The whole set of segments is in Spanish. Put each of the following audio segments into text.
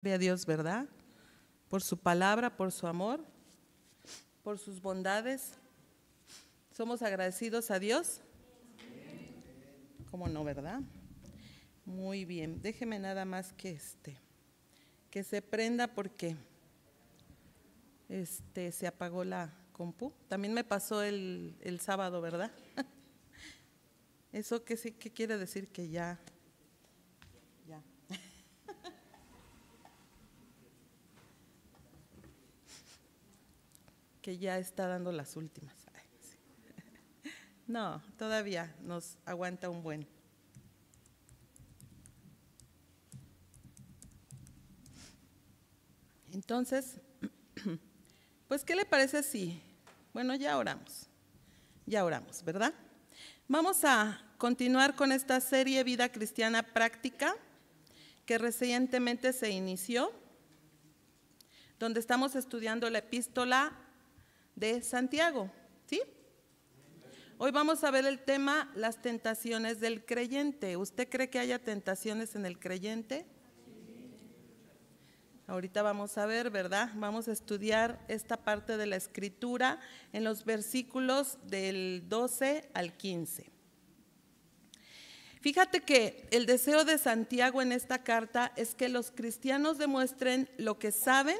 Gloria a Dios, ¿verdad? Por su palabra, por su amor, por sus bondades. ¿Somos agradecidos a Dios? ¿Cómo no, verdad? Muy bien, déjeme nada más que se prenda porque se apagó la compu. También me pasó el sábado, ¿verdad? ¿Eso qué quiere decir? Que ya. Que ya está dando las últimas. No, todavía nos aguanta un buen. Entonces, pues, ¿qué le parece si? Bueno, ya oramos, ¿verdad? Vamos a continuar con esta serie Vida Cristiana Práctica que recientemente se inició, donde estamos estudiando la epístola de Santiago, ¿sí? Hoy vamos a ver el tema, las tentaciones del creyente. ¿Usted cree que haya tentaciones en el creyente? Ahorita vamos a ver, ¿verdad? Vamos a estudiar esta parte de la escritura en los versículos del 12 al 15. Fíjate que el deseo de Santiago en esta carta es que los cristianos demuestren lo que saben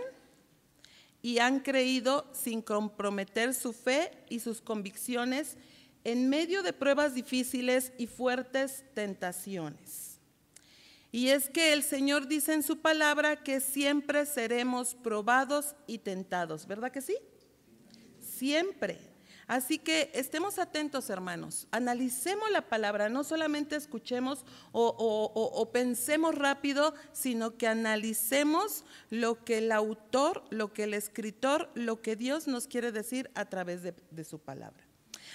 y han creído sin comprometer su fe y sus convicciones en medio de pruebas difíciles y fuertes tentaciones. Y es que el Señor dice en su palabra que siempre seremos probados y tentados, ¿verdad que sí? Siempre. Así que estemos atentos, hermanos, analicemos la palabra, no solamente escuchemos o pensemos rápido, sino que analicemos lo que el autor, lo que el escritor, lo que Dios nos quiere decir a través de su palabra.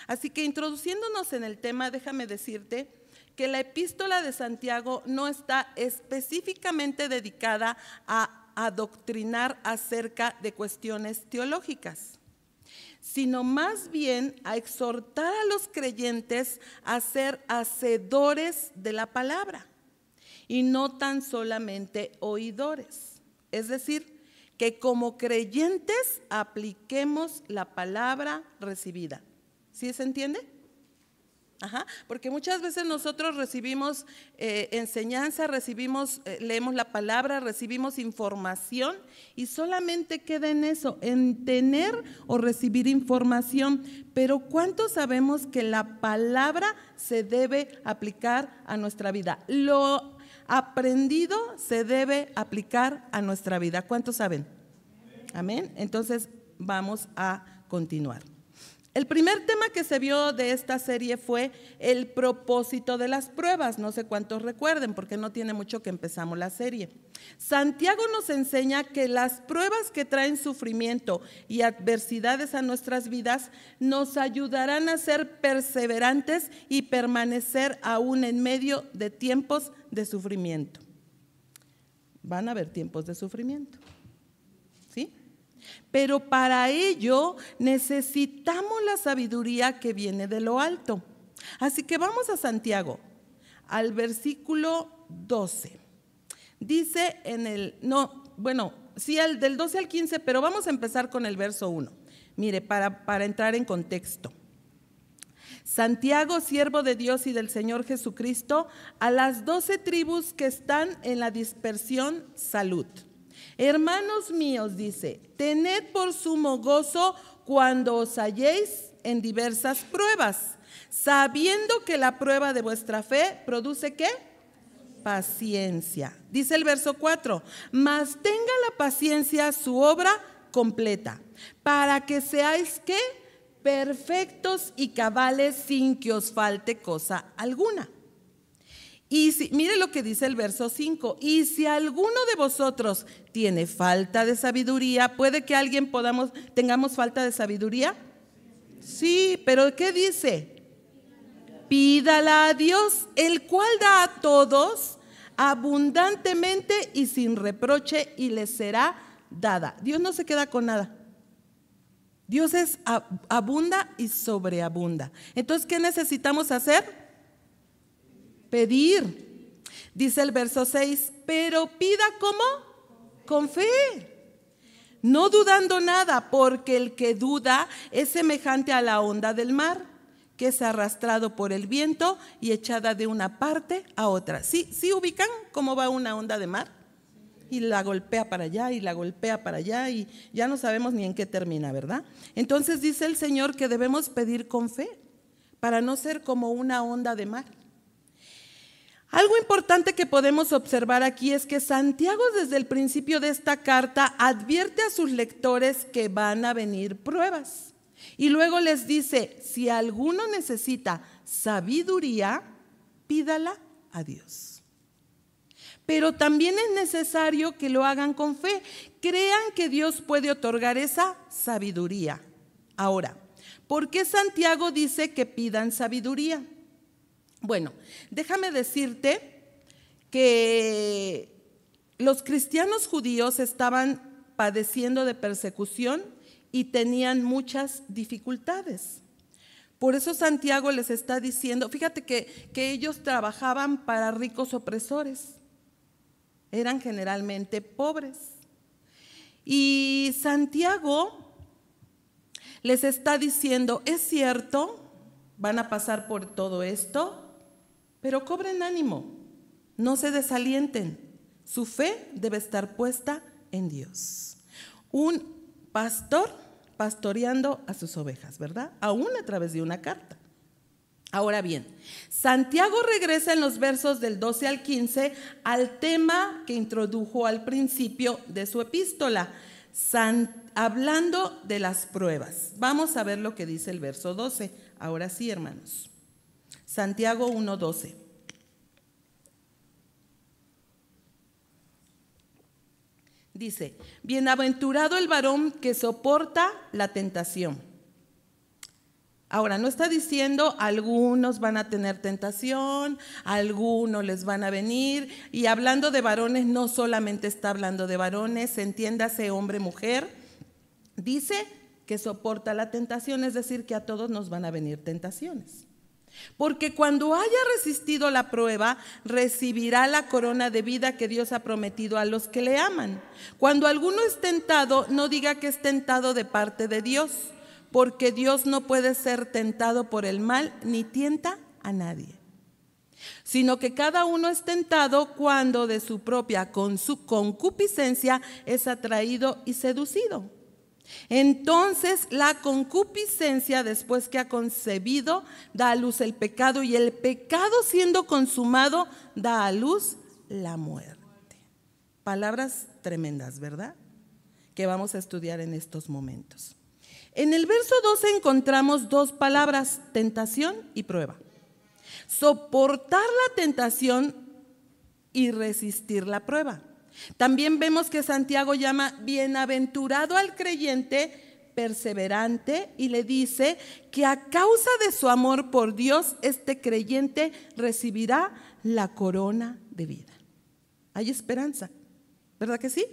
Así que introduciéndonos en el tema, déjame decirte que la epístola de Santiago no está específicamente dedicada a adoctrinar acerca de cuestiones teológicas, sino más bien a exhortar a los creyentes a ser hacedores de la palabra y no tan solamente oidores. Es decir, que como creyentes apliquemos la palabra recibida. ¿Sí se entiende? Porque muchas veces nosotros recibimos enseñanza, leemos la palabra, recibimos información y solamente queda en eso, en tener o recibir información. Pero ¿cuánto sabemos que la palabra se debe aplicar a nuestra vida? Lo aprendido se debe aplicar a nuestra vida. ¿Cuántos saben? Amén. Entonces vamos a continuar. El primer tema que se vio de esta serie fue el propósito de las pruebas. No sé cuántos recuerden, porque no tiene mucho que empezamos la serie. Santiago nos enseña que las pruebas que traen sufrimiento y adversidades a nuestras vidas nos ayudarán a ser perseverantes y permanecer aún en medio de tiempos de sufrimiento. Van a haber tiempos de sufrimiento, ¿sí? Pero para ello necesitamos la sabiduría que viene de lo alto. Así que vamos a Santiago, al versículo 12. Dice el del 12 al 15, pero vamos a empezar con el verso 1. Mire, para entrar en contexto. Santiago, siervo de Dios y del Señor Jesucristo, a las 12 tribus que están en la dispersión, salud. Hermanos míos, dice, tened por sumo gozo cuando os halléis en diversas pruebas, sabiendo que la prueba de vuestra fe produce ¿qué? Paciencia. Dice el verso 4, mas tenga la paciencia su obra completa, para que seáis ¿qué? Perfectos y cabales sin que os falte cosa alguna. Y mire lo que dice el verso 5, y si alguno de vosotros tiene falta de sabiduría, ¿puede que alguien tengamos falta de sabiduría? Sí, pero ¿qué dice? Pídala a Dios, el cual da a todos abundantemente y sin reproche y les será dada. Dios no se queda con nada. Dios abunda y sobreabunda. Entonces, ¿qué necesitamos hacer? Pedir. Dice el verso 6, pero pida ¿cómo? Con fe, no dudando nada, porque el que duda es semejante a la onda del mar, que es arrastrado por el viento y echada de una parte a otra. ¿Sí ubican cómo va una onda de mar? Y la golpea para allá y la golpea para allá y ya no sabemos ni en qué termina, ¿verdad? Entonces dice el Señor que debemos pedir con fe para no ser como una onda de mar. Algo importante que podemos observar aquí es que Santiago desde el principio de esta carta advierte a sus lectores que van a venir pruebas. Y luego les dice, si alguno necesita sabiduría, pídala a Dios. Pero también es necesario que lo hagan con fe. Crean que Dios puede otorgar esa sabiduría. Ahora, ¿por qué Santiago dice que pidan sabiduría? Bueno, déjame decirte que los cristianos judíos estaban padeciendo de persecución y tenían muchas dificultades. Por eso Santiago les está diciendo, fíjate que ellos trabajaban para ricos opresores, eran generalmente pobres. Y Santiago les está diciendo, es cierto, van a pasar por todo esto, pero cobren ánimo, no se desalienten. Su fe debe estar puesta en Dios. Un pastor pastoreando a sus ovejas, ¿verdad? Aún a través de una carta. Ahora bien, Santiago regresa en los versos del 12 al 15 al tema que introdujo al principio de su epístola, hablando de las pruebas. Vamos a ver lo que dice el verso 12. Ahora sí, hermanos. Santiago 1:12. Dice, bienaventurado el varón que soporta la tentación. Ahora, no está diciendo algunos van a tener tentación, algunos les van a venir. Y hablando de varones, no solamente está hablando de varones, entiéndase hombre, mujer. Dice que soporta la tentación, es decir, que a todos nos van a venir tentaciones. Porque cuando haya resistido la prueba, recibirá la corona de vida que Dios ha prometido a los que le aman. Cuando alguno es tentado, no diga que es tentado de parte de Dios, porque Dios no puede ser tentado por el mal, ni tienta a nadie. Sino que cada uno es tentado cuando de su propia concupiscencia es atraído y seducido. Entonces la concupiscencia, después que ha concebido, da a luz el pecado, y el pecado, siendo consumado, da a luz la muerte. Palabras tremendas, ¿verdad? Que vamos a estudiar en estos momentos. En el verso 12 encontramos dos palabras, tentación y prueba. Soportar la tentación y resistir la prueba. También vemos que Santiago llama bienaventurado al creyente perseverante y le dice que a causa de su amor por Dios, este creyente recibirá la corona de vida. Hay esperanza, ¿verdad que sí?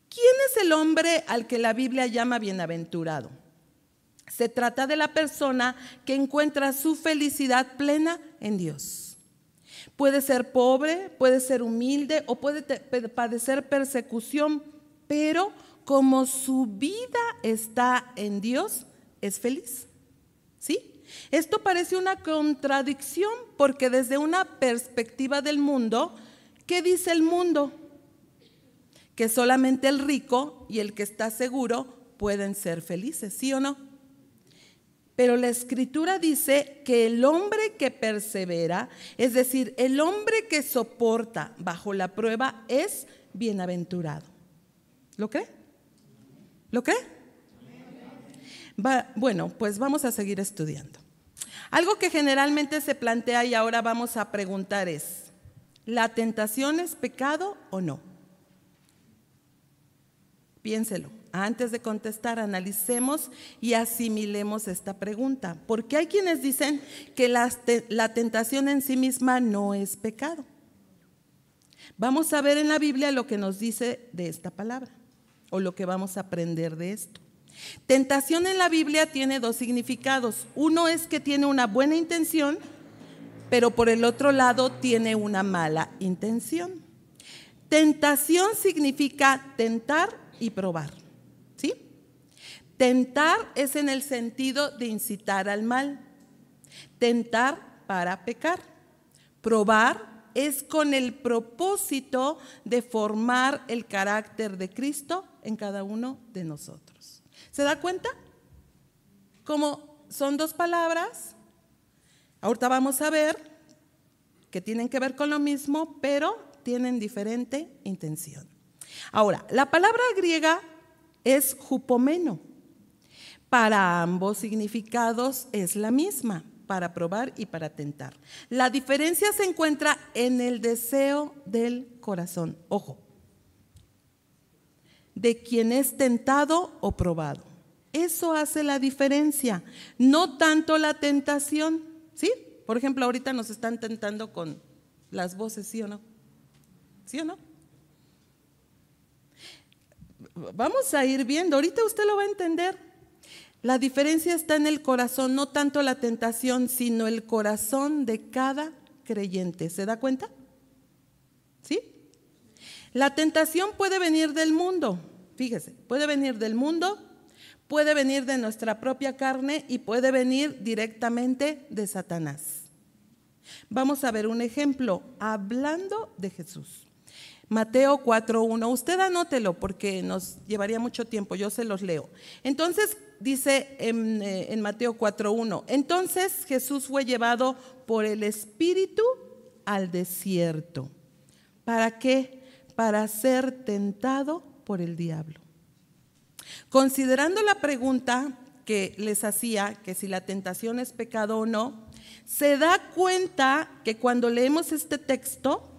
¿Quién es el hombre al que la Biblia llama bienaventurado? Se trata de la persona que encuentra su felicidad plena en Dios. Puede ser pobre, puede ser humilde o puede padecer persecución, pero como su vida está en Dios, es feliz. ¿Sí? Esto parece una contradicción porque desde una perspectiva del mundo, ¿qué dice el mundo? Que solamente el rico y el que está seguro pueden ser felices, ¿sí o no? Pero la Escritura dice que el hombre que persevera, es decir, el hombre que soporta bajo la prueba, es bienaventurado. ¿Lo cree? ¿Lo cree? Bueno, pues vamos a seguir estudiando. Algo que generalmente se plantea y ahora vamos a preguntar es, ¿la tentación es pecado o no? Piénselo. Antes de contestar, analicemos y asimilemos esta pregunta. Porque hay quienes dicen que la tentación en sí misma no es pecado. Vamos a ver en la Biblia lo que nos dice de esta palabra o lo que vamos a aprender de esto. Tentación en la Biblia tiene dos significados. Uno es que tiene una buena intención, pero por el otro lado tiene una mala intención. Tentación significa tentar y probar, ¿sí? Tentar es en el sentido de incitar al mal. Tentar para pecar. Probar es con el propósito de formar el carácter de Cristo en cada uno de nosotros. ¿Se da cuenta? Como son dos palabras, ahorita vamos a ver que tienen que ver con lo mismo, pero tienen diferente intención. Ahora, la palabra griega es hupomeno. Para ambos significados es la misma, para probar y para tentar. La diferencia se encuentra en el deseo del corazón, ojo, de quien es tentado o probado. Eso hace la diferencia, no tanto la tentación, ¿sí? Por ejemplo, ahorita nos están tentando con las voces, ¿sí o no? ¿Sí o no? Vamos a ir viendo, ahorita usted lo va a entender. La diferencia está en el corazón, no tanto la tentación, sino el corazón de cada creyente. ¿Se da cuenta? ¿Sí? La tentación puede venir del mundo, fíjese, puede venir del mundo, puede venir de nuestra propia carne y puede venir directamente de Satanás. Vamos a ver un ejemplo, hablando de Jesús. Mateo 4:1, usted anótelo porque nos llevaría mucho tiempo, yo se los leo. Entonces dice en Mateo 4:1, entonces Jesús fue llevado por el Espíritu al desierto. ¿Para qué? Para ser tentado por el diablo. Considerando la pregunta que les hacía, que si la tentación es pecado o no, se da cuenta que cuando leemos este texto,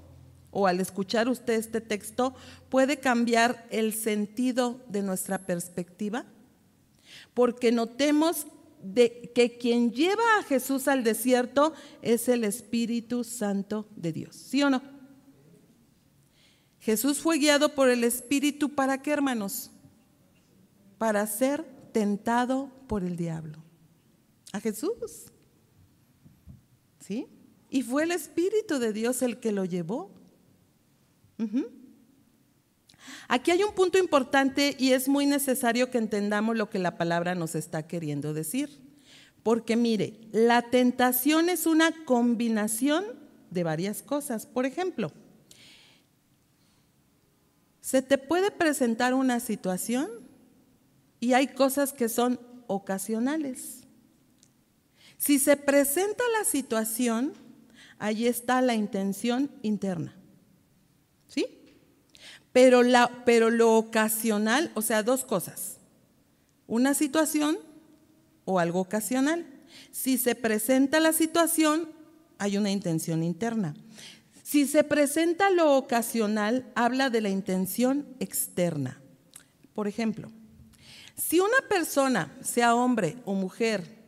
o al escuchar usted este texto, puede cambiar el sentido de nuestra perspectiva, porque notemos que quien lleva a Jesús al desierto es el Espíritu Santo de Dios, ¿sí o no? Jesús fue guiado por el Espíritu, ¿para qué, hermanos? Para ser tentado por el diablo. A Jesús, ¿sí? Y fue el Espíritu de Dios el que lo llevó. Aquí hay un punto importante y es muy necesario que entendamos lo que la palabra nos está queriendo decir. Porque mire, la tentación es una combinación de varias cosas. Por ejemplo, se te puede presentar una situación y hay cosas que son ocasionales. Si se presenta la situación, ahí está la intención interna. ¿Sí? Pero lo ocasional, o sea, dos cosas, una situación o algo ocasional. Si se presenta la situación, hay una intención interna. Si se presenta lo ocasional, habla de la intención externa. Por ejemplo, si una persona, sea hombre o mujer,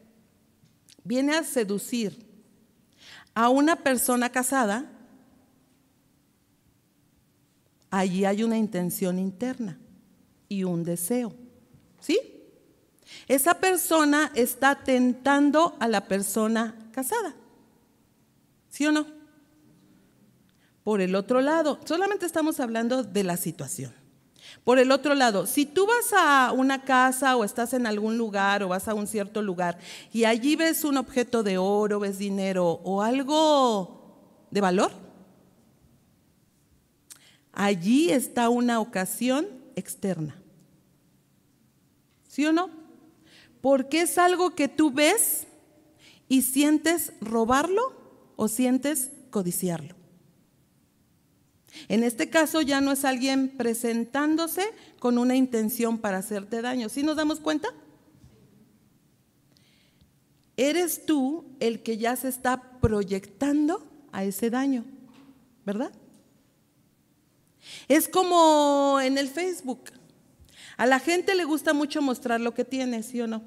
viene a seducir a una persona casada, allí hay una intención interna y un deseo, ¿sí? Esa persona está tentando a la persona casada, ¿sí o no? Por el otro lado, solamente estamos hablando de la situación. Por el otro lado, si tú vas a una casa o estás en algún lugar o vas a un cierto lugar y allí ves un objeto de oro, ves dinero o algo de valor, allí está una ocasión externa. ¿Sí o no? Porque es algo que tú ves y sientes robarlo o sientes codiciarlo. En este caso ya no es alguien presentándose con una intención para hacerte daño. ¿Sí nos damos cuenta? Eres tú el que ya se está proyectando a ese daño, ¿verdad? Es como en el Facebook. A la gente le gusta mucho mostrar lo que tiene, ¿sí o no?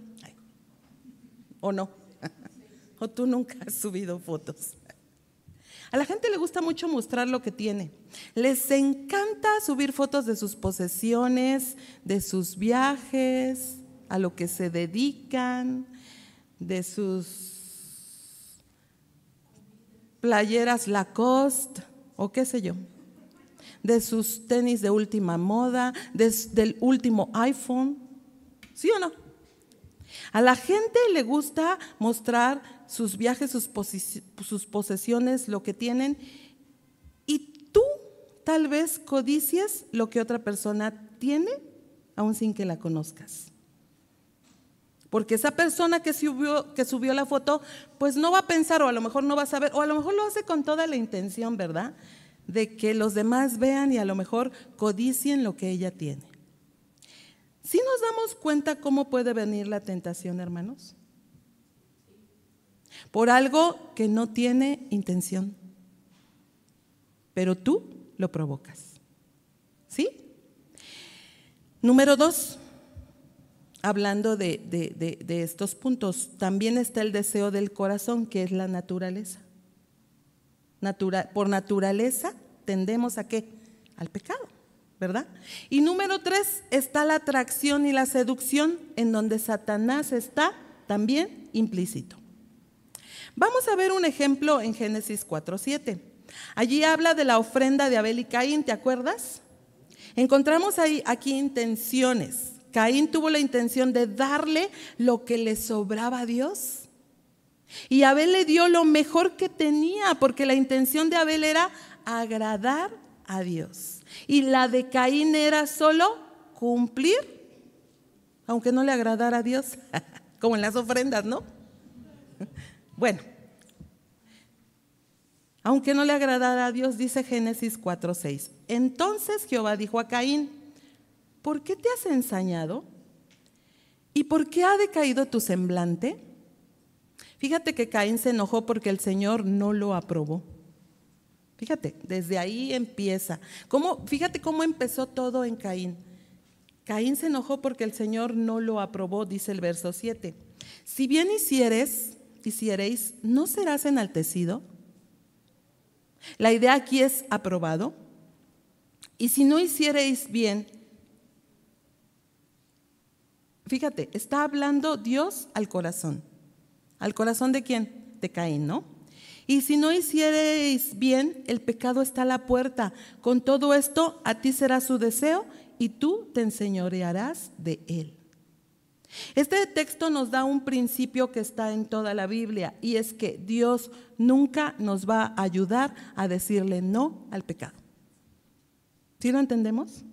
¿O no? ¿O tú nunca has subido fotos? A la gente le gusta mucho mostrar lo que tiene. Les encanta subir fotos de sus posesiones, de sus viajes, a lo que se dedican, de sus playeras Lacoste o qué sé yo, de sus tenis de última moda, del último iPhone. ¿Sí o no? A la gente le gusta mostrar sus viajes, sus posesiones, lo que tienen, y tú tal vez codicies lo que otra persona tiene, aun sin que la conozcas. Porque esa persona que subió la foto, pues no va a pensar, o a lo mejor no va a saber, o a lo mejor lo hace con toda la intención, ¿verdad?, de que los demás vean y a lo mejor codicien lo que ella tiene. ¿Sí nos damos cuenta cómo puede venir la tentación, hermanos? Por algo que no tiene intención, pero tú lo provocas. ¿Sí? Número 2, hablando de estos puntos, también está el deseo del corazón, que es la naturaleza. Por naturaleza tendemos ¿a qué? Al pecado, ¿verdad? Y número 3 está la atracción y la seducción, en donde Satanás está también implícito. Vamos a ver un ejemplo en Génesis 4:7. Allí habla de la ofrenda de Abel y Caín, ¿te acuerdas? Encontramos aquí intenciones. Caín tuvo la intención de darle lo que le sobraba a Dios. Y Abel le dio lo mejor que tenía, porque la intención de Abel era agradar a Dios. Y la de Caín era solo cumplir, aunque no le agradara a Dios, como en las ofrendas, ¿no? Bueno, aunque no le agradara a Dios, dice Génesis 4:6. Entonces Jehová dijo a Caín: ¿por qué te has ensañado? ¿Y por qué ha decaído tu semblante? Fíjate que Caín se enojó porque el Señor no lo aprobó. Fíjate, desde ahí empieza. Fíjate cómo empezó todo en Caín. Caín se enojó porque el Señor no lo aprobó, dice el verso 7. Si bien hiciereis, ¿no serás enaltecido? La idea aquí es aprobado. Y si no hiciereis bien, fíjate, está hablando Dios al corazón. ¿Al corazón de quién? De Caín, ¿no? Y si no hiciereis bien, el pecado está a la puerta. Con todo esto, a ti será su deseo y tú te enseñorearás de él. Este texto nos da un principio que está en toda la Biblia, y es que Dios nunca nos va a ayudar a decirle no al pecado. ¿Sí lo entendemos?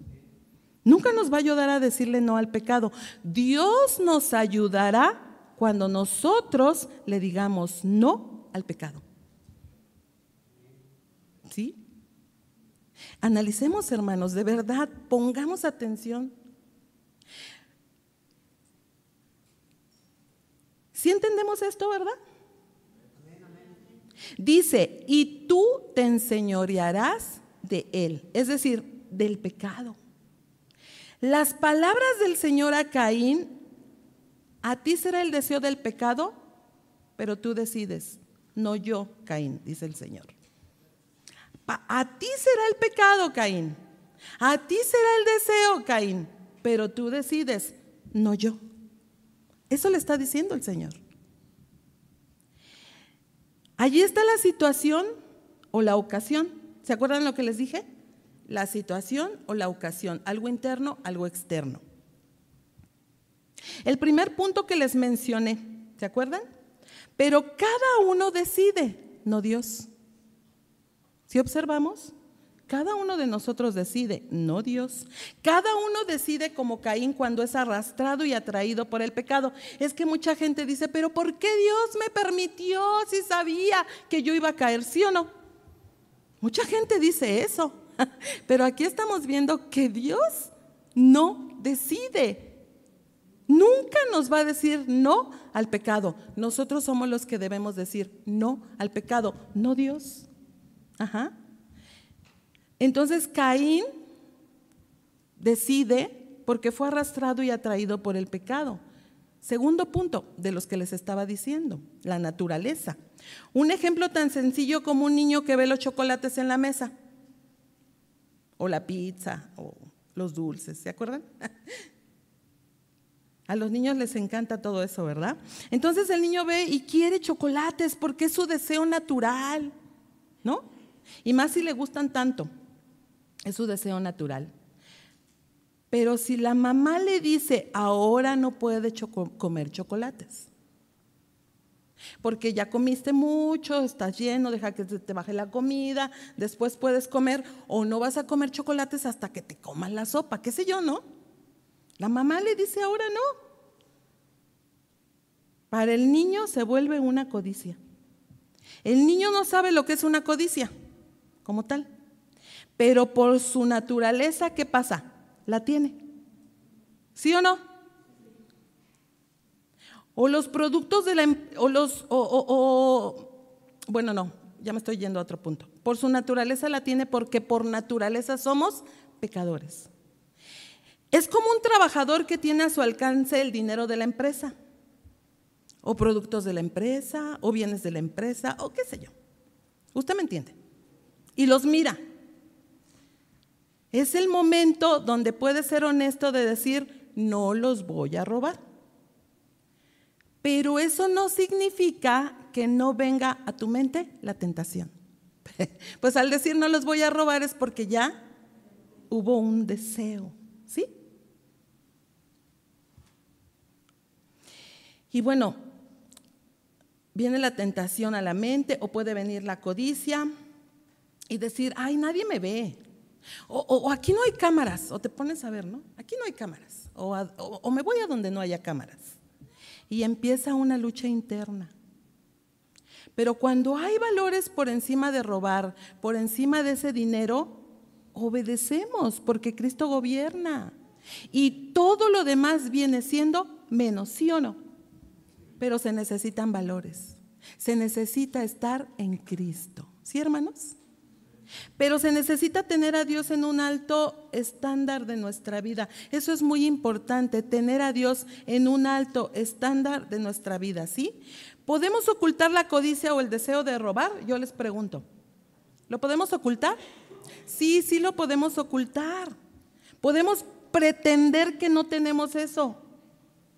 Nunca nos va a ayudar a decirle no al pecado. Dios nos ayudará cuando nosotros le digamos no al pecado. ¿Sí? Analicemos, hermanos, de verdad, pongamos atención. ¿Sí entendemos esto, verdad? Dice, y tú te enseñorearás de él, es decir, del pecado. Las palabras del Señor a Caín: a ti será el deseo del pecado, pero tú decides, no yo, Caín, dice el Señor. A ti será el pecado, Caín. A ti será el deseo, Caín, pero tú decides, no yo. Eso le está diciendo el Señor. Allí está la situación o la ocasión. ¿Se acuerdan lo que les dije? La situación o la ocasión, algo interno, algo externo. El primer punto que les mencioné, ¿se acuerdan? Pero cada uno decide, no Dios. ¿Sí observamos? Cada uno de nosotros decide, no Dios. Cada uno decide como Caín cuando es arrastrado y atraído por el pecado. Es que mucha gente dice, pero ¿por qué Dios me permitió si sabía que yo iba a caer? ¿Sí o no? Mucha gente dice eso, pero aquí estamos viendo que Dios no decide. Nunca nos va a decir no al pecado. Nosotros somos los que debemos decir no al pecado, no Dios. Ajá. Entonces Caín decide porque fue arrastrado y atraído por el pecado. Segundo punto de los que les estaba diciendo, la naturaleza. Un ejemplo tan sencillo como un niño que ve los chocolates en la mesa, o la pizza, o los dulces, ¿se acuerdan? A los niños les encanta todo eso, ¿verdad? Entonces el niño ve y quiere chocolates porque es su deseo natural, ¿no? Y más si le gustan tanto. es su deseo natural. Pero si la mamá le dice, ahora no puede comer chocolates, porque ya comiste mucho, estás lleno, deja que te baje la comida, después puedes comer, o no vas a comer chocolates hasta que te comas la sopa, qué sé yo, ¿no? La mamá le dice, ahora no. Para el niño se vuelve una codicia. El niño no sabe lo que es una codicia como tal, pero por su naturaleza, ¿qué pasa? La tiene. ¿Sí o no? O los productos de la bueno, no, ya me estoy yendo a otro punto. Por su naturaleza la tiene porque por naturaleza somos pecadores. Es como un trabajador que tiene a su alcance el dinero de la empresa, o productos de la empresa, o bienes de la empresa, o qué sé yo. Usted me entiende. Y los mira. Es el momento donde puede ser honesto de decir, no los voy a robar. Pero eso no significa que no venga a tu mente la tentación. Pues al decir no los voy a robar es porque ya hubo un deseo, ¿sí? Y bueno, viene la tentación a la mente o puede venir la codicia y decir, ay, nadie me ve. O aquí no hay cámaras, o te pones a ver, ¿no? Aquí no hay cámaras, o me voy a donde no haya cámaras. Y empieza una lucha interna. Pero cuando hay valores por encima de robar, por encima de ese dinero, obedecemos porque Cristo gobierna. Y todo lo demás viene siendo menos, ¿sí o no? Pero se necesitan valores. Se necesita estar en Cristo. ¿Sí, hermanos? Pero se necesita tener a Dios en un alto estándar de nuestra vida. Eso es muy importante, tener a Dios en un alto estándar de nuestra vida, ¿sí? ¿Podemos ocultar la codicia o el deseo de robar? Yo les pregunto, ¿lo podemos ocultar? Sí, sí lo podemos ocultar. Podemos pretender que no tenemos eso,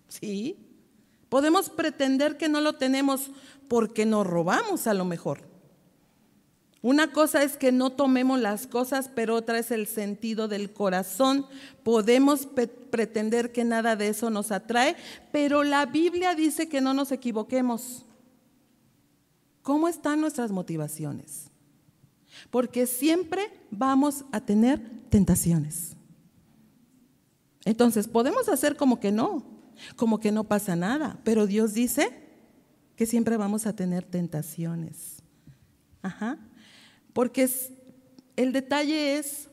¿sí? Podemos pretender que no lo tenemos porque nos robamos a lo mejor. Una cosa es que no tomemos las cosas, pero otra es el sentido del corazón. Podemos pretender que nada de eso nos atrae, pero la Biblia dice que no nos equivoquemos. ¿Cómo están nuestras motivaciones? Porque siempre vamos a tener tentaciones. Entonces, podemos hacer como que no pasa nada, pero Dios dice que siempre vamos a tener tentaciones. Ajá. Porque el detalle es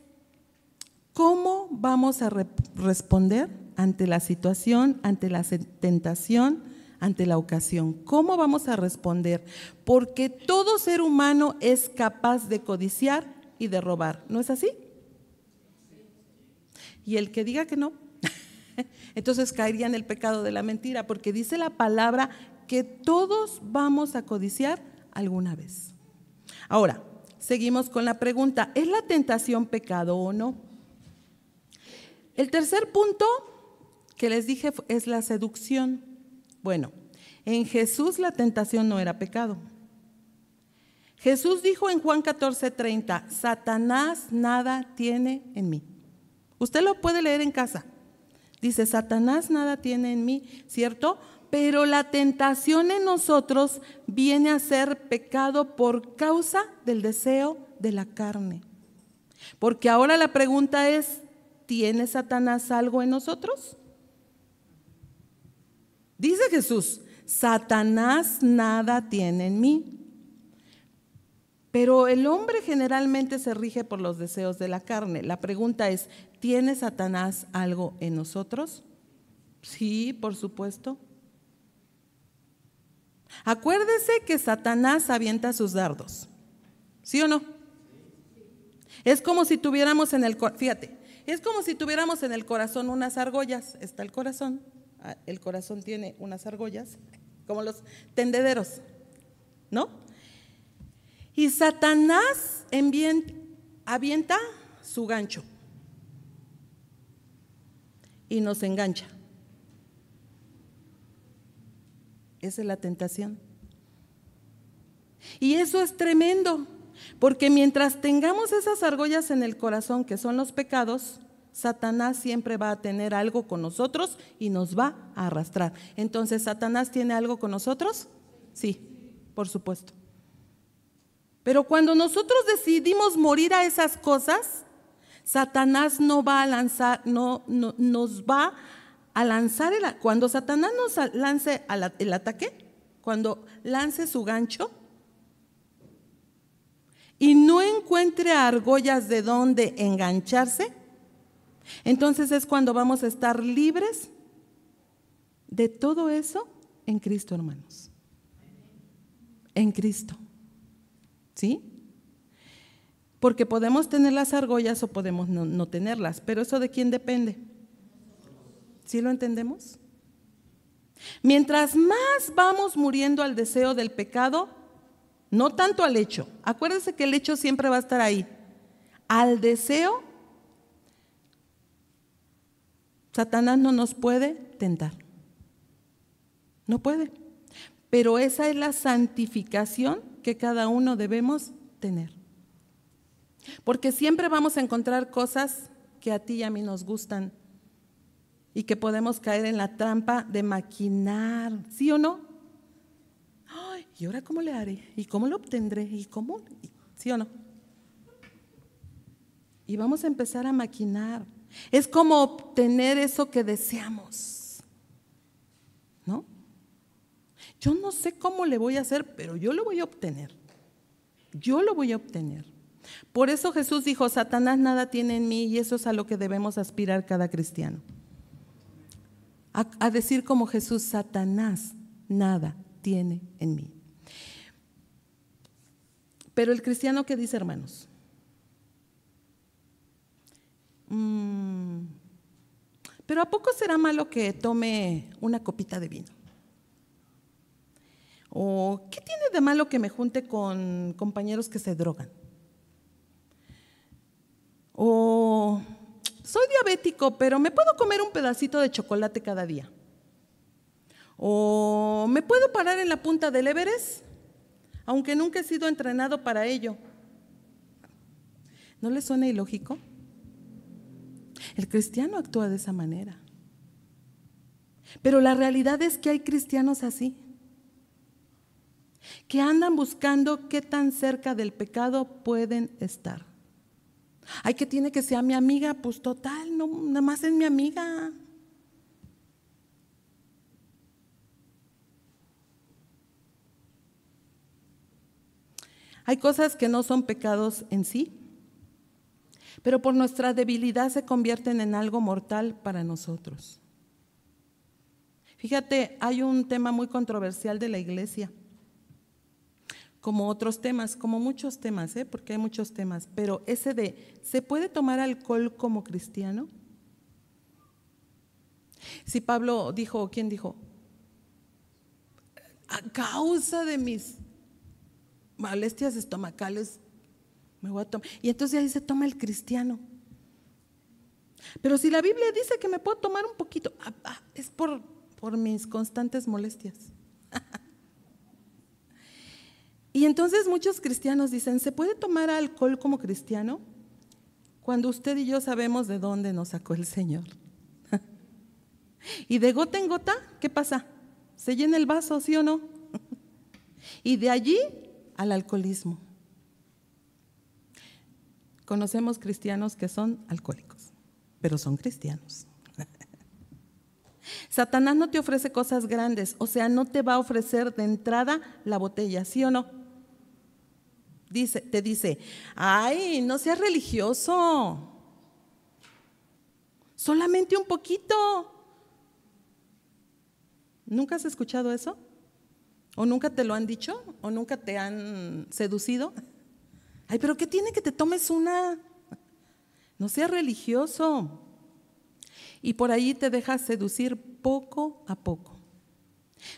cómo vamos a responder ante la situación, ante la tentación, ante la ocasión. ¿Cómo vamos a responder? Porque todo ser humano es capaz de codiciar y de robar. ¿No es así? Y el que diga que no, entonces caería en el pecado de la mentira, porque dice la palabra que todos vamos a codiciar alguna vez. Ahora, seguimos con la pregunta, ¿es la tentación pecado o no? El tercer punto que les dije es la seducción. Bueno, en Jesús la tentación no era pecado. Jesús dijo en Juan 14:30, Satanás nada tiene en mí. Usted lo puede leer en casa. Dice, Satanás nada tiene en mí, ¿cierto? Pero la tentación en nosotros viene a ser pecado por causa del deseo de la carne. Porque ahora la pregunta es, ¿tiene Satanás algo en nosotros? Dice Jesús, Satanás nada tiene en mí. Pero el hombre generalmente se rige por los deseos de la carne. La pregunta es, ¿tiene Satanás algo en nosotros? Sí, por supuesto. Acuérdese que Satanás avienta sus dardos, ¿sí o no? Es como si tuviéramos en el corazón unas argollas. Está el corazón tiene unas argollas, como los tendederos, ¿no? Y Satanás avienta su gancho y nos engancha. Esa es la tentación. Y eso es tremendo, Porque mientras tengamos esas argollas en el corazón, que son los pecados, Satanás siempre va a tener algo con nosotros y nos va a arrastrar. Entonces, ¿Satanás tiene algo con nosotros? Sí, por supuesto. Pero cuando nosotros decidimos morir a esas cosas, Satanás no va a lanzar, nos va a lanzar, cuando Satanás nos lance el ataque, cuando lance su gancho y no encuentre argollas de donde engancharse, entonces es cuando vamos a estar libres de todo eso en Cristo, hermanos. En Cristo. ¿Sí? Porque podemos tener las argollas o podemos no tenerlas, pero ¿eso de quién depende? ¿Sí lo entendemos? Mientras más vamos muriendo al deseo del pecado, no tanto al hecho. Acuérdense que el hecho siempre va a estar ahí. Al deseo, Satanás no nos puede tentar. No puede. Pero esa es la santificación que cada uno debemos tener. Porque siempre vamos a encontrar cosas que a ti y a mí nos gustan y que podemos caer en la trampa de maquinar, ¿sí o no? Ay, ¿y ahora cómo le haré? ¿Y cómo lo obtendré? ¿Y cómo? ¿Sí o no? Y vamos a empezar a maquinar. Es como obtener eso que deseamos, ¿no? Yo no sé cómo le voy a hacer, pero yo lo voy a obtener. Yo lo voy a obtener. Por eso Jesús dijo, Satanás nada tiene en mí, y eso es a lo que debemos aspirar cada cristiano. A decir como Jesús, Satanás nada tiene en mí. Pero el cristiano, ¿qué dice, hermanos? Pero ¿a poco será malo que tome una copita de vino? ¿O qué tiene de malo que me junte con compañeros que se drogan? O soy diabético, pero me puedo comer un pedacito de chocolate cada día. O me puedo parar en la punta del Everest, aunque nunca he sido entrenado para ello. ¿No le suena ilógico? El cristiano actúa de esa manera. Pero la realidad es que hay cristianos así, que andan buscando qué tan cerca del pecado pueden estar. Ay, que tiene que ser mi amiga, pues total, no, nada más es mi amiga. Hay cosas que no son pecados en sí, pero por nuestra debilidad se convierten en algo mortal para nosotros. Fíjate, hay un tema muy controversial de la iglesia, como otros temas, como muchos temas, porque hay muchos temas, pero ese de, ¿se puede tomar alcohol como cristiano? Si Pablo dijo, ¿quién dijo? A causa de mis molestias estomacales me voy a tomar. Y entonces ahí se toma el cristiano. Pero si la Biblia dice que me puedo tomar un poquito, es por mis constantes molestias. Y entonces muchos cristianos dicen, ¿se puede tomar alcohol como cristiano? Cuando usted y yo sabemos de dónde nos sacó el Señor. Y de gota en gota, ¿qué pasa? ¿Se llena el vaso, sí o no? Y de allí al alcoholismo. Conocemos cristianos que son alcohólicos, pero son cristianos. Satanás no te ofrece cosas grandes, o sea, no te va a ofrecer de entrada la botella, ¿sí o no? Te dice, ay, no seas religioso, solamente un poquito. ¿Nunca has escuchado eso? ¿O nunca te lo han dicho? ¿O nunca te han seducido? Ay, pero ¿qué tiene que te tomes una? No seas religioso. Y por ahí te dejas seducir poco a poco.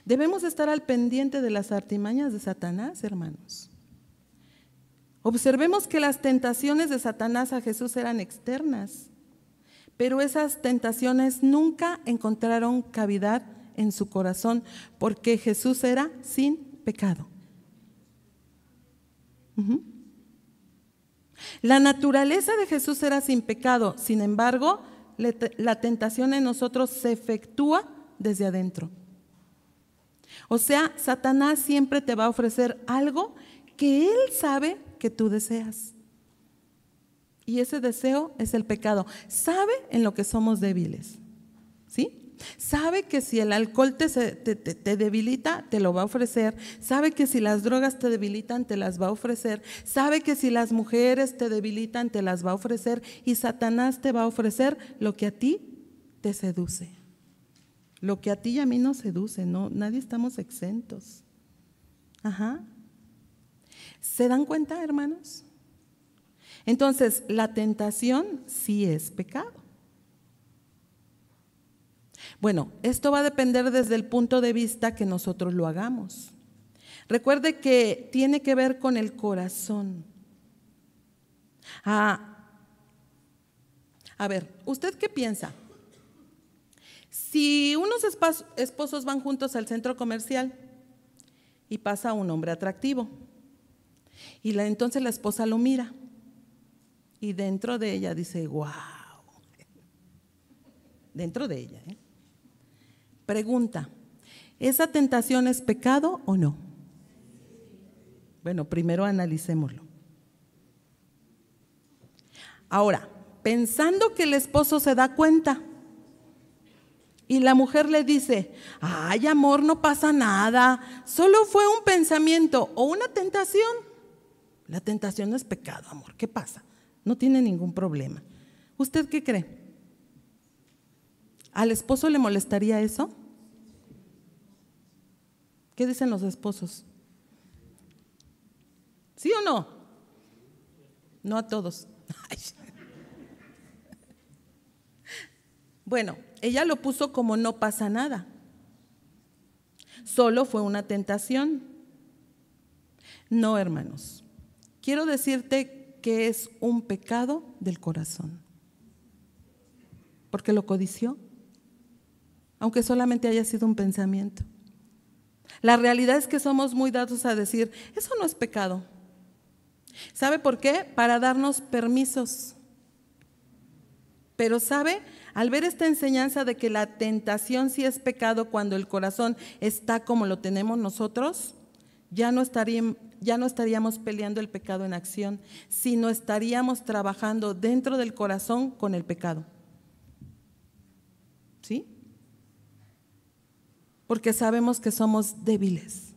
Debemos estar al pendiente de las artimañas de Satanás, hermanos. Observemos que las tentaciones de Satanás a Jesús eran externas, pero esas tentaciones nunca encontraron cavidad en su corazón, porque Jesús era sin pecado. La naturaleza de Jesús era sin pecado, sin embargo, la tentación en nosotros se efectúa desde adentro. O sea, Satanás siempre te va a ofrecer algo que él sabe que tú deseas. Y ese deseo es el pecado. Sabe en lo que somos débiles, ¿sí? Sabe que si el alcohol te debilita, te lo va a ofrecer. Sabe que si las drogas te debilitan, te las va a ofrecer. Sabe que si las mujeres te debilitan, te las va a ofrecer. Y Satanás te va a ofrecer lo que a ti te seduce. Lo que a ti y a mí nos seduce, no, nadie estamos exentos. Ajá. ¿Se dan cuenta, hermanos? Entonces, la tentación sí es pecado. Bueno, esto va a depender desde el punto de vista que nosotros lo hagamos. Recuerde que tiene que ver con el corazón. A ver, ¿usted qué piensa? Si unos esposos van juntos al centro comercial y pasa un hombre atractivo y entonces la esposa lo mira y dentro de ella dice, wow, dentro de ella, Pregunta, ¿esa tentación es pecado o no? Bueno, primero analicémoslo. Ahora, pensando que el esposo se da cuenta y la mujer le dice, ay amor, no pasa nada, solo fue un pensamiento o una tentación. La tentación no es pecado, amor, ¿qué pasa? No tiene ningún problema. ¿Usted qué cree? ¿Al esposo le molestaría eso? ¿Qué dicen los esposos? ¿Sí o no? No a todos. Bueno, ella lo puso como no pasa nada. Solo fue una tentación. No, hermanos. Quiero decirte que es un pecado del corazón. Porque lo codició, aunque solamente haya sido un pensamiento. La realidad es que somos muy dados a decir, eso no es pecado. ¿Sabe por qué? Para darnos permisos. Pero ¿sabe? Al ver esta enseñanza de que la tentación sí es pecado cuando el corazón está como lo tenemos nosotros, ya no estaríamos peleando el pecado en acción, sino estaríamos trabajando dentro del corazón con el pecado. ¿Sí? Porque sabemos que somos débiles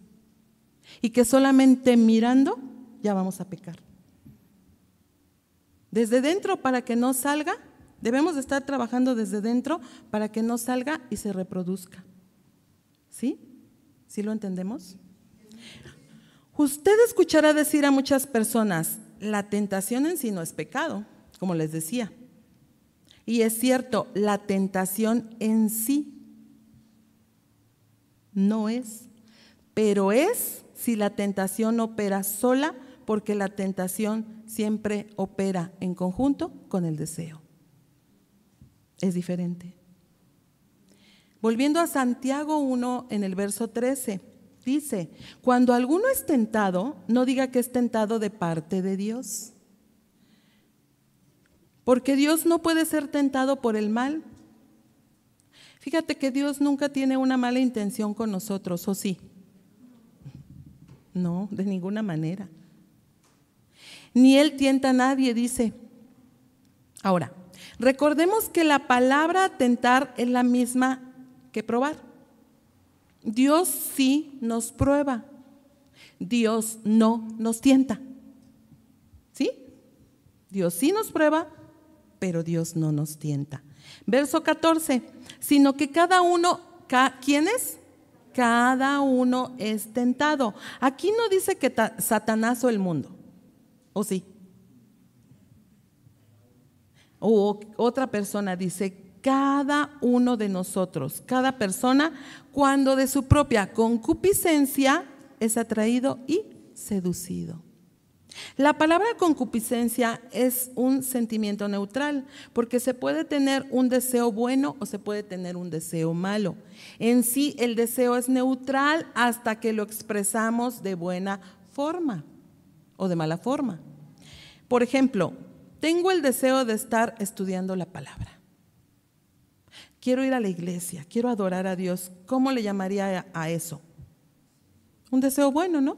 y que solamente mirando ya vamos a pecar. Desde dentro, para que no salga, debemos de estar trabajando desde dentro para que no salga y se reproduzca. ¿Sí? ¿Sí lo entendemos? Usted escuchará decir a muchas personas, la tentación en sí no es pecado, como les decía. Y es cierto, la tentación en sí no es, pero es si la tentación opera sola, porque la tentación siempre opera en conjunto con el deseo. Es diferente. Volviendo a Santiago 1 en el verso 13, dice, cuando alguno es tentado, no diga que es tentado de parte de Dios, porque Dios no puede ser tentado por el mal. Fíjate que Dios nunca tiene una mala intención con nosotros, ¿o sí? No, de ninguna manera. Ni Él tienta a nadie, dice. Ahora, recordemos que la palabra tentar es la misma que probar. Dios sí nos prueba, Dios no nos tienta. ¿Sí? Dios sí nos prueba, pero Dios no nos tienta. Verso 14, sino que cada uno, ¿quién es? Cada uno es tentado. Aquí no dice que Satanás o el mundo, ¿o sí? O otra persona dice, cada uno de nosotros, cada persona, cuando de su propia concupiscencia es atraído y seducido. La palabra concupiscencia es un sentimiento neutral, porque se puede tener un deseo bueno o se puede tener un deseo malo. En sí, el deseo es neutral hasta que lo expresamos de buena forma o de mala forma. Por ejemplo, tengo el deseo de estar estudiando la palabra. Quiero ir a la iglesia, quiero adorar a Dios. ¿Cómo le llamaría a eso? Un deseo bueno, ¿no?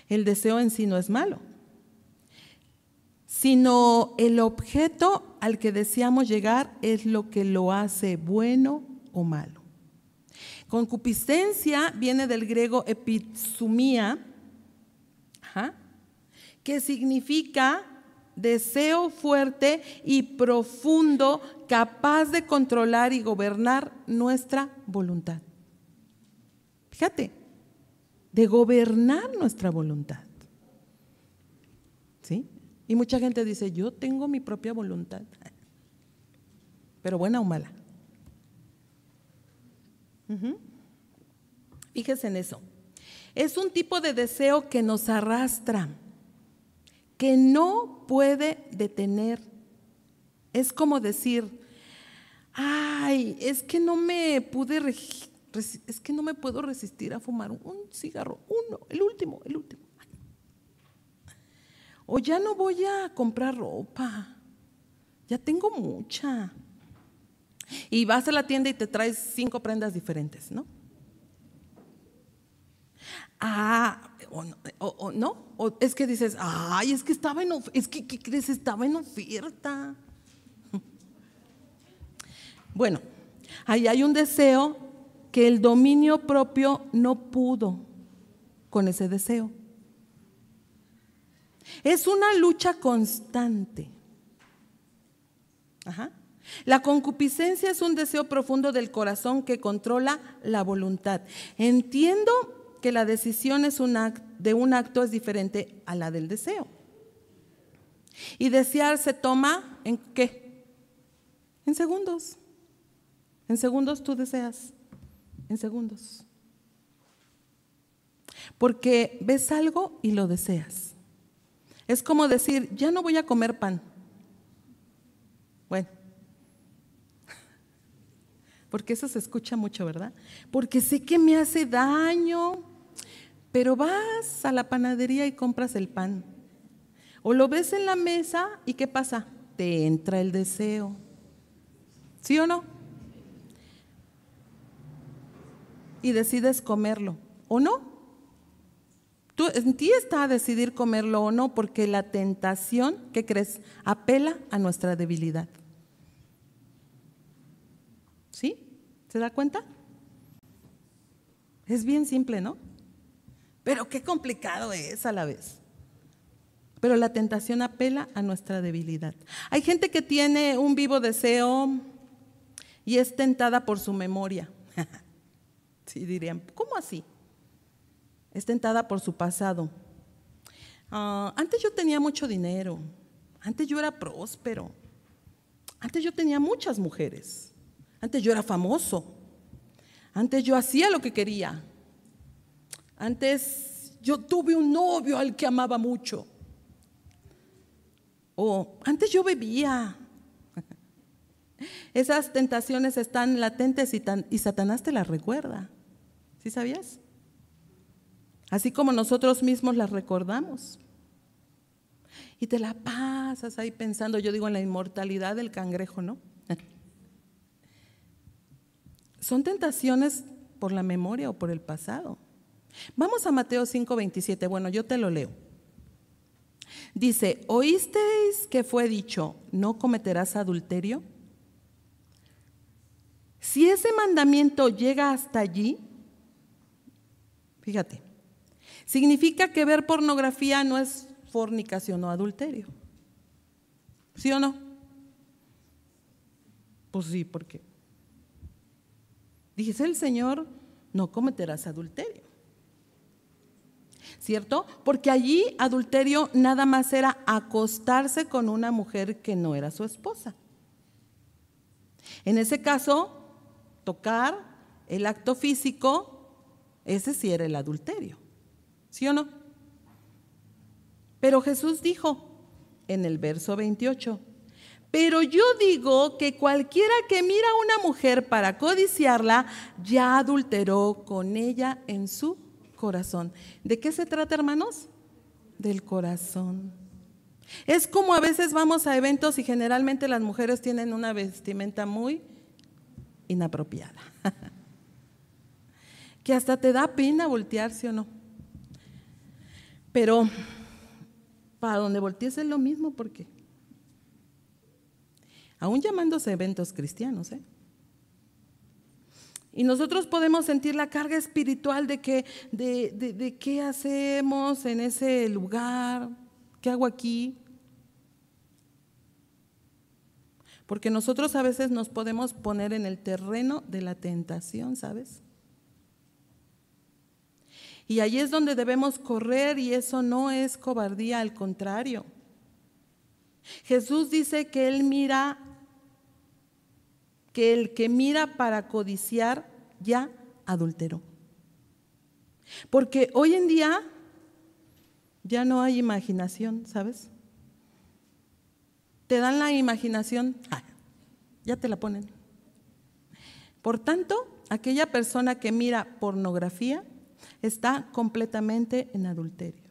El deseo en sí no es malo, sino el objeto al que deseamos llegar es lo que lo hace bueno o malo. Concupiscencia viene del griego epithumia, que significa deseo fuerte y profundo, capaz de controlar y gobernar nuestra voluntad. Fíjate, de gobernar nuestra voluntad. ¿Sí? Y mucha gente dice, yo tengo mi propia voluntad, pero buena o mala. Fíjese en eso. Es un tipo de deseo que nos arrastra, que no puede detener. Es como decir, ay, es que no me puedo resistir a fumar un cigarro, el último. O ya no voy a comprar ropa, ya tengo mucha. Y vas a la tienda y te traes 5 prendas diferentes, ¿no? O es que dices, ay, es que ¿qué crees? Estaba en oferta. Bueno, ahí hay un deseo que el dominio propio no pudo con ese deseo. Es una lucha constante. La concupiscencia es un deseo profundo del corazón que controla la voluntad. Entiendo que la decisión de un acto es diferente a la del deseo. Y desear se toma ¿en qué? En segundos. En segundos tú deseas. En segundos. Porque ves algo y lo deseas. Es como decir, ya no voy a comer pan. Bueno, porque eso se escucha mucho, ¿verdad? Porque sé que me hace daño, pero vas a la panadería y compras el pan. O lo ves en la mesa y ¿qué pasa? Te entra el deseo. ¿Sí o no? Y decides comerlo, ¿o no? En ti está a decidir comerlo o no, porque la tentación, ¿qué crees? Apela a nuestra debilidad. ¿Sí? ¿Se da cuenta? Es bien simple, ¿no? Pero qué complicado es a la vez. Pero la tentación apela a nuestra debilidad. Hay gente que tiene un vivo deseo y es tentada por su memoria. Sí, dirían, ¿cómo así? Es tentada por su pasado. Antes yo tenía mucho dinero, antes yo era próspero, antes yo tenía muchas mujeres, antes yo era famoso, antes yo hacía lo que quería, antes yo tuve un novio al que amaba mucho, o antes yo bebía. Esas tentaciones están latentes y Satanás te las recuerda. ¿Sí sabías? Así como nosotros mismos las recordamos. Y te la pasas ahí pensando, yo digo en la inmortalidad del cangrejo, ¿no? Son tentaciones por la memoria o por el pasado. Vamos a Mateo 5:27, bueno, yo te lo leo. Dice, ¿oísteis que fue dicho, no cometerás adulterio? Si ese mandamiento llega hasta allí, fíjate, significa que ver pornografía no es fornicación o adulterio. ¿Sí o no? Pues sí, ¿por qué? Dice el Señor, no cometerás adulterio. ¿Cierto? Porque allí adulterio nada más era acostarse con una mujer que no era su esposa. En ese caso, tocar el acto físico, ese sí era el adulterio. ¿Sí o no? Pero Jesús dijo en el verso 28, pero yo digo que cualquiera que mira a una mujer para codiciarla, ya adulteró con ella en su corazón. ¿De qué se trata, hermanos? Del corazón. Es como a veces vamos a eventos y generalmente las mujeres tienen una vestimenta muy inapropiada, que hasta te da pena voltear, ¿sí o no? Pero para donde voltees es lo mismo, porque aún llamándose eventos cristianos, y nosotros podemos sentir la carga espiritual de qué hacemos en ese lugar, qué hago aquí. Porque nosotros a veces nos podemos poner en el terreno de la tentación, ¿sabes? Y ahí es donde debemos correr, y eso no es cobardía, al contrario. Jesús dice que Él mira, que el que mira para codiciar ya adulteró. Porque hoy en día ya no hay imaginación, ¿sabes? Te dan la imaginación, ya te la ponen. Por tanto, aquella persona que mira pornografía está completamente en adulterio.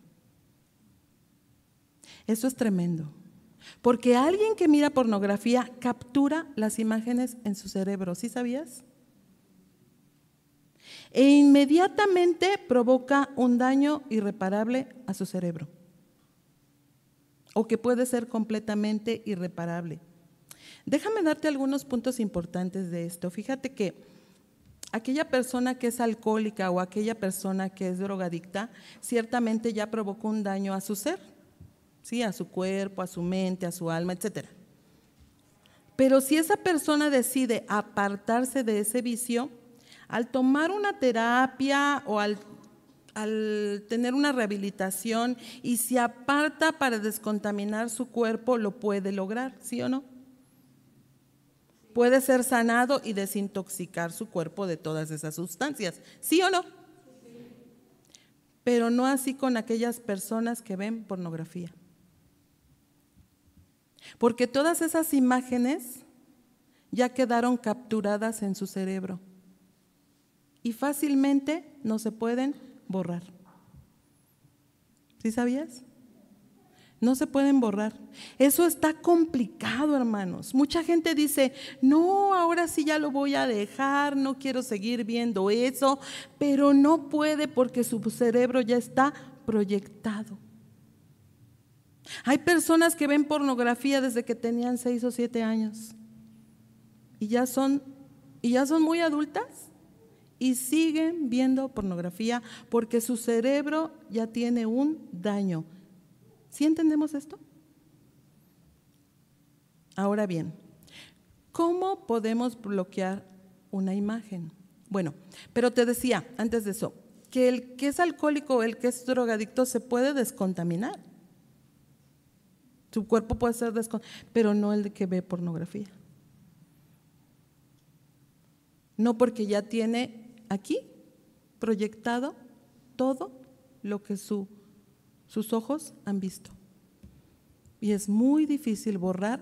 Eso es tremendo, porque alguien que mira pornografía captura las imágenes en su cerebro, ¿sí sabías? E inmediatamente provoca un daño irreparable a su cerebro, o que puede ser completamente irreparable. Déjame darte algunos puntos importantes de esto. Fíjate que aquella persona que es alcohólica o aquella persona que es drogadicta, ciertamente ya provocó un daño a su ser, ¿sí? A su cuerpo, a su mente, a su alma, etc. Pero si esa persona decide apartarse de ese vicio, al tomar una terapia o al tener una rehabilitación y se aparta para descontaminar su cuerpo, lo puede lograr, ¿sí o no? Puede ser sanado y desintoxicar su cuerpo de todas esas sustancias, ¿sí o no? Pero no así con aquellas personas que ven pornografía. Porque todas esas imágenes ya quedaron capturadas en su cerebro y fácilmente no se pueden borrar. ¿Sí sabías? No se pueden borrar. Eso está complicado, hermanos. Mucha gente dice, no, ahora sí ya lo voy a dejar, no quiero seguir viendo eso, pero no puede porque su cerebro ya está proyectado. Hay personas que ven pornografía desde que tenían 6 o 7 años y ya son muy adultas y siguen viendo pornografía porque su cerebro ya tiene un daño. ¿Sí entendemos esto? Ahora bien, ¿cómo podemos bloquear una imagen? Bueno, pero te decía antes de eso, que el que es alcohólico o el que es drogadicto se puede descontaminar. Su cuerpo puede ser descontaminado, pero no el que ve pornografía. No, porque ya tiene aquí proyectado todo lo que sus ojos han visto. Y es muy difícil borrar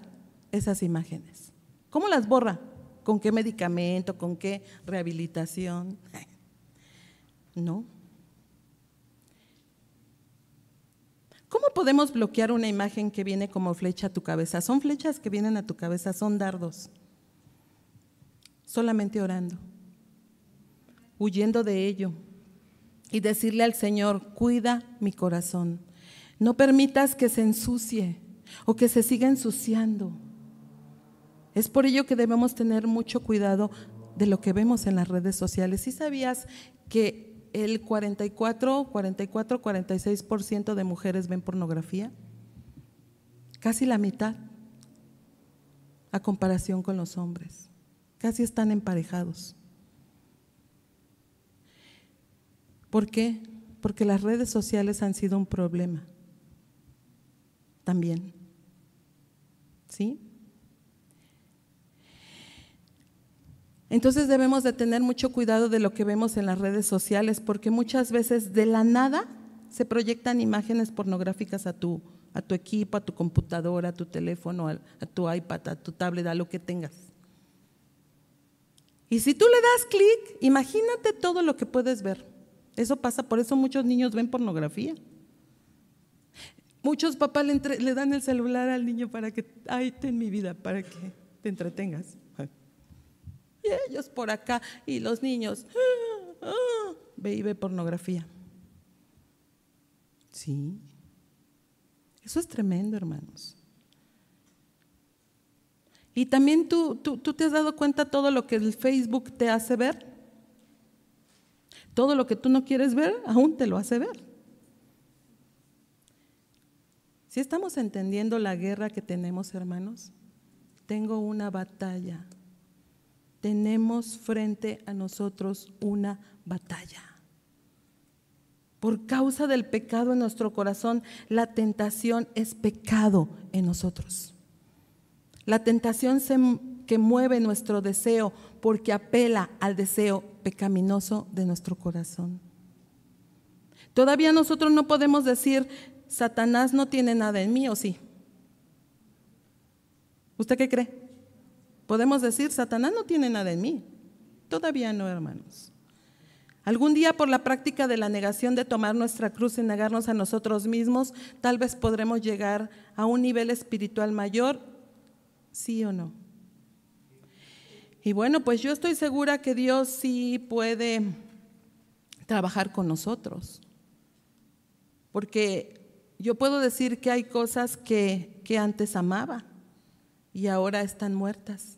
esas imágenes. ¿Cómo las borra? ¿Con qué medicamento? ¿Con qué rehabilitación? No. ¿Cómo podemos bloquear una imagen que viene como flecha a tu cabeza? Son flechas que vienen a tu cabeza, son dardos. Solamente orando, huyendo de ello y decirle al Señor, cuida mi corazón. No permitas que se ensucie o que se siga ensuciando. Es por ello que debemos tener mucho cuidado de lo que vemos en las redes sociales. ¿Sí sabías que el 46% de mujeres ven pornografía? Casi la mitad a comparación con los hombres. Casi están emparejados. ¿Por qué? Porque las redes sociales han sido un problema también. ¿Sí? Entonces debemos de tener mucho cuidado de lo que vemos en las redes sociales, porque muchas veces de la nada se proyectan imágenes pornográficas a tu equipo, a tu computadora, a tu teléfono, a tu iPad, a tu tablet, a lo que tengas. Y si tú le das clic, imagínate todo lo que puedes ver. Eso pasa, por eso muchos niños ven pornografía. Muchos papás le dan el celular al niño para que, ay, ten mi vida, para que te entretengas. Y ellos por acá, y los niños, ve y ve pornografía. Sí, eso es tremendo, hermanos. Y también tú te has dado cuenta todo lo que el Facebook te hace ver. Todo lo que tú no quieres ver, aún te lo hace ver. ¿Sí estamos entendiendo la guerra que tenemos, hermanos? Tengo una batalla. Tenemos frente a nosotros una batalla. Por causa del pecado en nuestro corazón, la tentación es pecado en nosotros. La tentación que mueve nuestro deseo porque apela al deseo pecaminoso de nuestro corazón. Todavía nosotros no podemos decir, Satanás no tiene nada en mí, ¿o sí? ¿Usted qué cree? Podemos decir, Satanás no tiene nada en mí. Todavía no, hermanos. Algún día, por la práctica de la negación de tomar nuestra cruz y negarnos a nosotros mismos, tal vez podremos llegar a un nivel espiritual mayor, ¿sí o no? Y bueno, pues yo estoy segura que Dios sí puede trabajar con nosotros, porque yo puedo decir que hay cosas que antes amaba y ahora están muertas.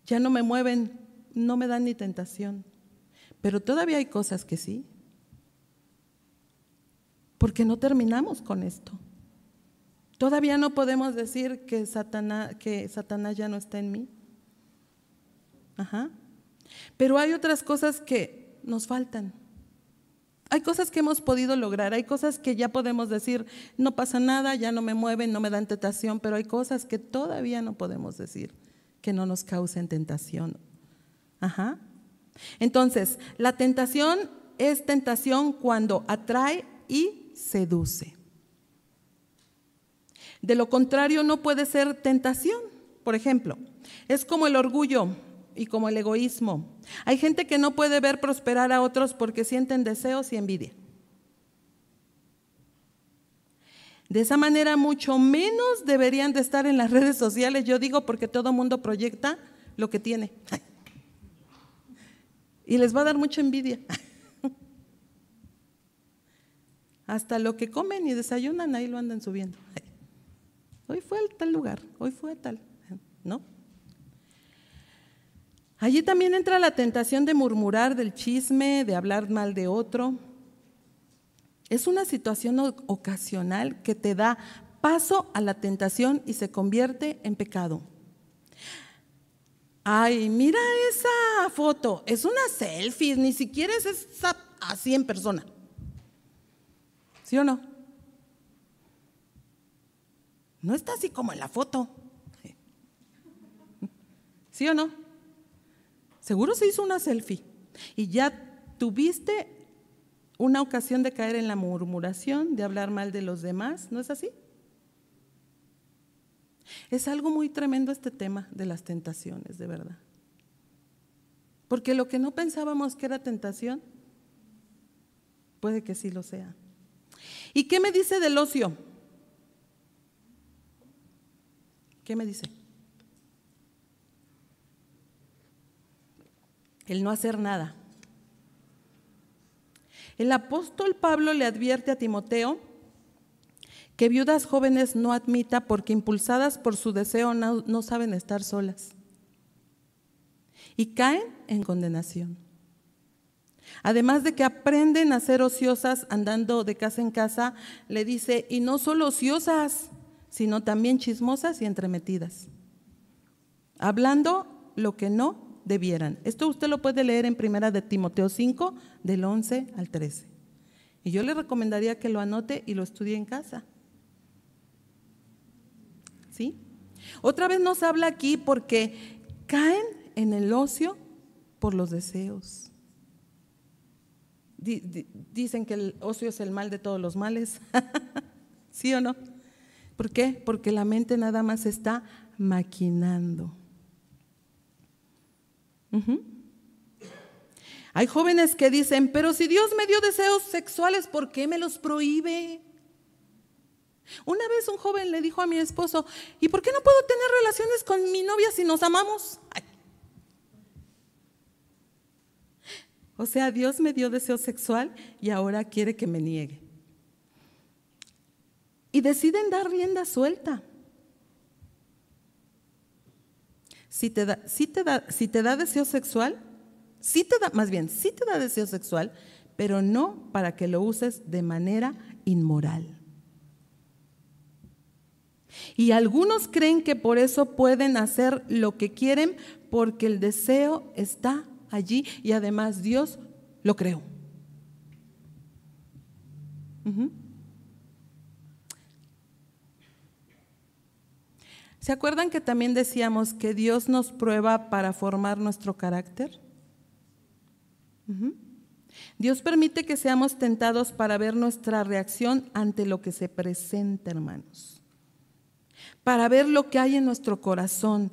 Ya no me mueven, no me dan ni tentación, pero todavía hay cosas que sí, porque no terminamos con esto. Todavía no podemos decir que Satanás ya no está en mí. Ajá. Pero hay otras cosas que nos faltan. Hay cosas que hemos podido lograr, hay cosas que ya podemos decir, no pasa nada, ya no me mueven, no me dan tentación, pero hay cosas que todavía no podemos decir que no nos causen tentación. Ajá. Entonces, la tentación es tentación cuando atrae y seduce. De lo contrario, no puede ser tentación. Por ejemplo, es como el orgullo y como el egoísmo. Hay gente que no puede ver prosperar a otros porque sienten deseos y envidia. De esa manera, mucho menos deberían de estar en las redes sociales, yo digo, porque todo mundo proyecta lo que tiene. Y les va a dar mucha envidia. Hasta lo que comen y desayunan, ahí lo andan subiendo. Hoy fue a tal lugar, hoy fue a tal, ¿no? Allí también entra la tentación de murmurar, del chisme, de hablar mal de otro. Es una situación ocasional que te da paso a la tentación y se convierte en pecado. Ay, mira esa foto, es una selfie, ni siquiera es así en persona. ¿Sí o no? No está así como en la foto. ¿Sí o no? Seguro se hizo una selfie y ya tuviste una ocasión de caer en la murmuración, de hablar mal de los demás, ¿no es así? Es algo muy tremendo este tema de las tentaciones, de verdad. Porque lo que no pensábamos que era tentación, puede que sí lo sea. ¿Y qué me dice del ocio? ¿Qué me dice? El no hacer nada. El apóstol Pablo le advierte a Timoteo que viudas jóvenes no admita porque impulsadas por su deseo no saben estar solas y caen en condenación. Además de que aprenden a ser ociosas andando de casa en casa, le dice, y no solo ociosas, sino también chismosas y entremetidas, hablando lo que no debieran. Esto usted lo puede leer en 1 de Timoteo 5, del 11 al 13. Y yo le recomendaría que lo anote y lo estudie en casa. ¿Sí? Otra vez nos habla aquí porque caen en el ocio por los deseos. Dicen que el ocio es el mal de todos los males. ¿Sí o no? ¿Por qué? Porque la mente nada más está maquinando. Hay jóvenes que dicen, pero si Dios me dio deseos sexuales, ¿por qué me los prohíbe? Una vez un joven le dijo a mi esposo: ¿y por qué no puedo tener relaciones con mi novia si nos amamos? Ay. O sea, Dios me dio deseo sexual y ahora quiere que me niegue. Y deciden dar rienda suelta. Si te da deseo sexual, sí te da deseo sexual, pero no para que lo uses de manera inmoral. Y algunos creen que por eso pueden hacer lo que quieren, porque el deseo está allí y además Dios lo creó. ¿Se acuerdan que también decíamos que Dios nos prueba para formar nuestro carácter? Dios permite que seamos tentados para ver nuestra reacción ante lo que se presenta, hermanos. Para ver lo que hay en nuestro corazón.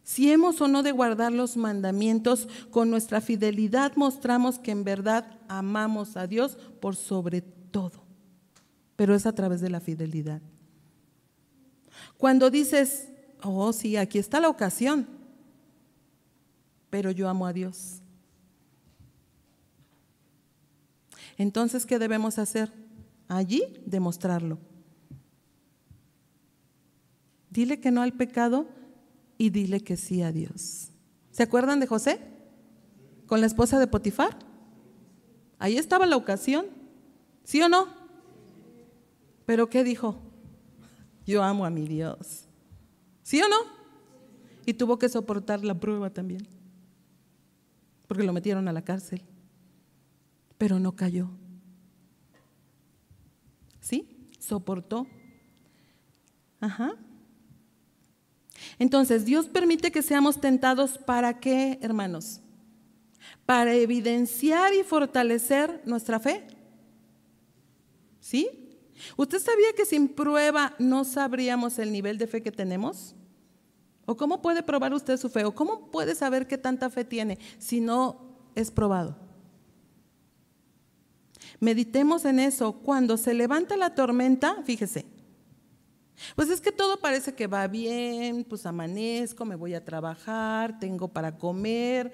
Si hemos o no de guardar los mandamientos, con nuestra fidelidad mostramos que en verdad amamos a Dios por sobre todo. Pero es a través de la fidelidad. Cuando dices: oh sí, aquí está la ocasión, pero yo amo a Dios. Entonces, ¿qué debemos hacer? Allí, demostrarlo. Dile que no al pecado y dile que sí a Dios. ¿Se acuerdan de José? Con la esposa de Potifar. Ahí estaba la ocasión, ¿sí o no? ¿Pero qué dijo? Yo amo a mi Dios. ¿Sí o no? Y tuvo que soportar la prueba también, porque lo metieron a la cárcel, pero no cayó. ¿Sí? Soportó. Entonces, Dios permite que seamos tentados, ¿para qué, hermanos? Para evidenciar y fortalecer nuestra fe. ¿Sí? ¿Usted sabía que sin prueba no sabríamos el nivel de fe que tenemos? ¿O cómo puede probar usted su fe? ¿O cómo puede saber qué tanta fe tiene si no es probado? Meditemos en eso. Cuando se levanta la tormenta, fíjese, pues es que todo parece que va bien, pues amanezco, me voy a trabajar, tengo para comer,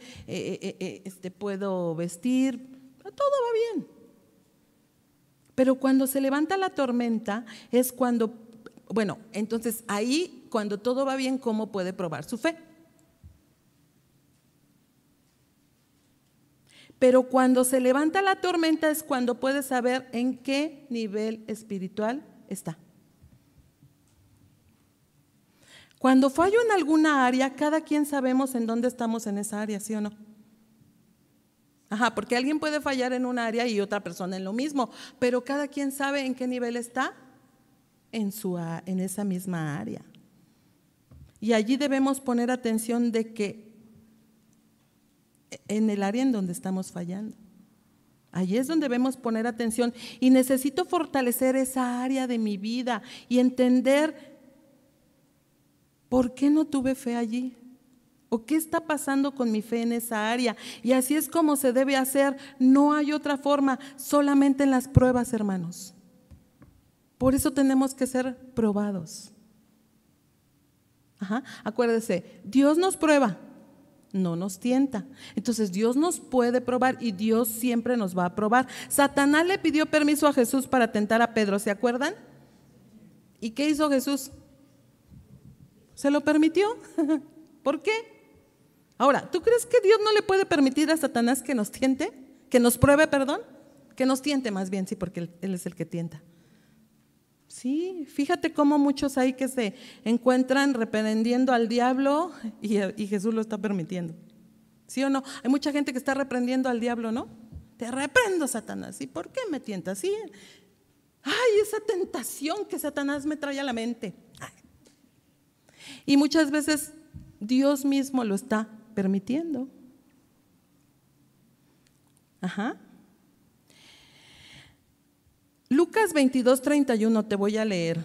puedo vestir, todo va bien. Pero cuando se levanta la tormenta es cuando, bueno, entonces ahí cuando todo va bien, ¿cómo puede probar su fe? Pero cuando se levanta la tormenta es cuando puede saber en qué nivel espiritual está. Cuando fallo en alguna área, cada quien sabemos en dónde estamos en esa área, ¿sí o no? Porque alguien puede fallar en un área y otra persona en lo mismo, pero cada quien sabe en qué nivel está en esa misma área. Y allí debemos poner atención de que en el área en donde estamos fallando, allí es donde debemos poner atención, y necesito fortalecer esa área de mi vida y entender por qué no tuve fe allí. ¿O qué está pasando con mi fe en esa área? Y así es como se debe hacer. No hay otra forma, solamente en las pruebas, hermanos. Por eso tenemos que ser probados. Acuérdese, Dios nos prueba, no nos tienta. Entonces Dios nos puede probar y Dios siempre nos va a probar. Satanás le pidió permiso a Jesús para tentar a Pedro, ¿se acuerdan? ¿Y qué hizo Jesús? ¿Se lo permitió? ¿Por qué? Ahora, ¿tú crees que Dios no le puede permitir a Satanás que nos tiente? Que nos pruebe, perdón. Que nos tiente más bien, sí, porque él es el que tienta. Sí, fíjate cómo muchos hay que se encuentran reprendiendo al diablo y Jesús lo está permitiendo. ¿Sí o no? Hay mucha gente que está reprendiendo al diablo, ¿no? Te reprendo, Satanás. ¿Y por qué me tientas? Sí. Ay, esa tentación que Satanás me trae a la mente. Ay. Y muchas veces Dios mismo lo está permitiendo. Lucas 22:31 te voy a leer,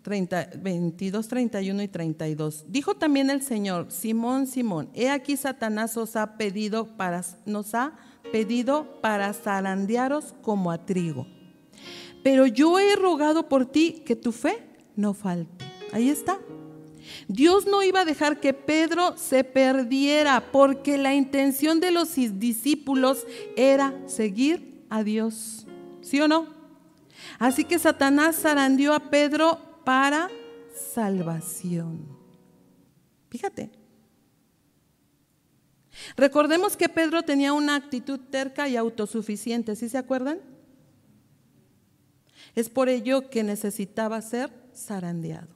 22:31 y 32. Dijo también el Señor: Simón, Simón, he aquí Satanás nos ha pedido para zarandearos como a trigo. pero yo he rogado por ti que tu fe no falte. Ahí está. Dios no iba a dejar que Pedro se perdiera, porque la intención de los discípulos era seguir a Dios. ¿Sí o no? Así que Satanás zarandeó a Pedro para salvación. Fíjate. Recordemos que Pedro tenía una actitud terca y autosuficiente, ¿sí se acuerdan? Es por ello que necesitaba ser zarandeado.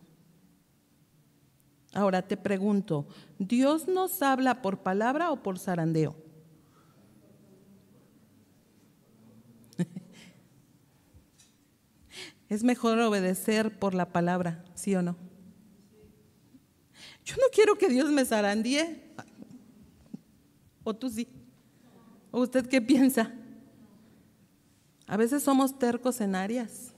Ahora te pregunto, ¿Dios nos habla por palabra o por zarandeo? Es mejor obedecer por la palabra, ¿sí o no? Yo no quiero que Dios me zarandee. ¿O tú sí? ¿O usted qué piensa? A veces somos tercos en áreas.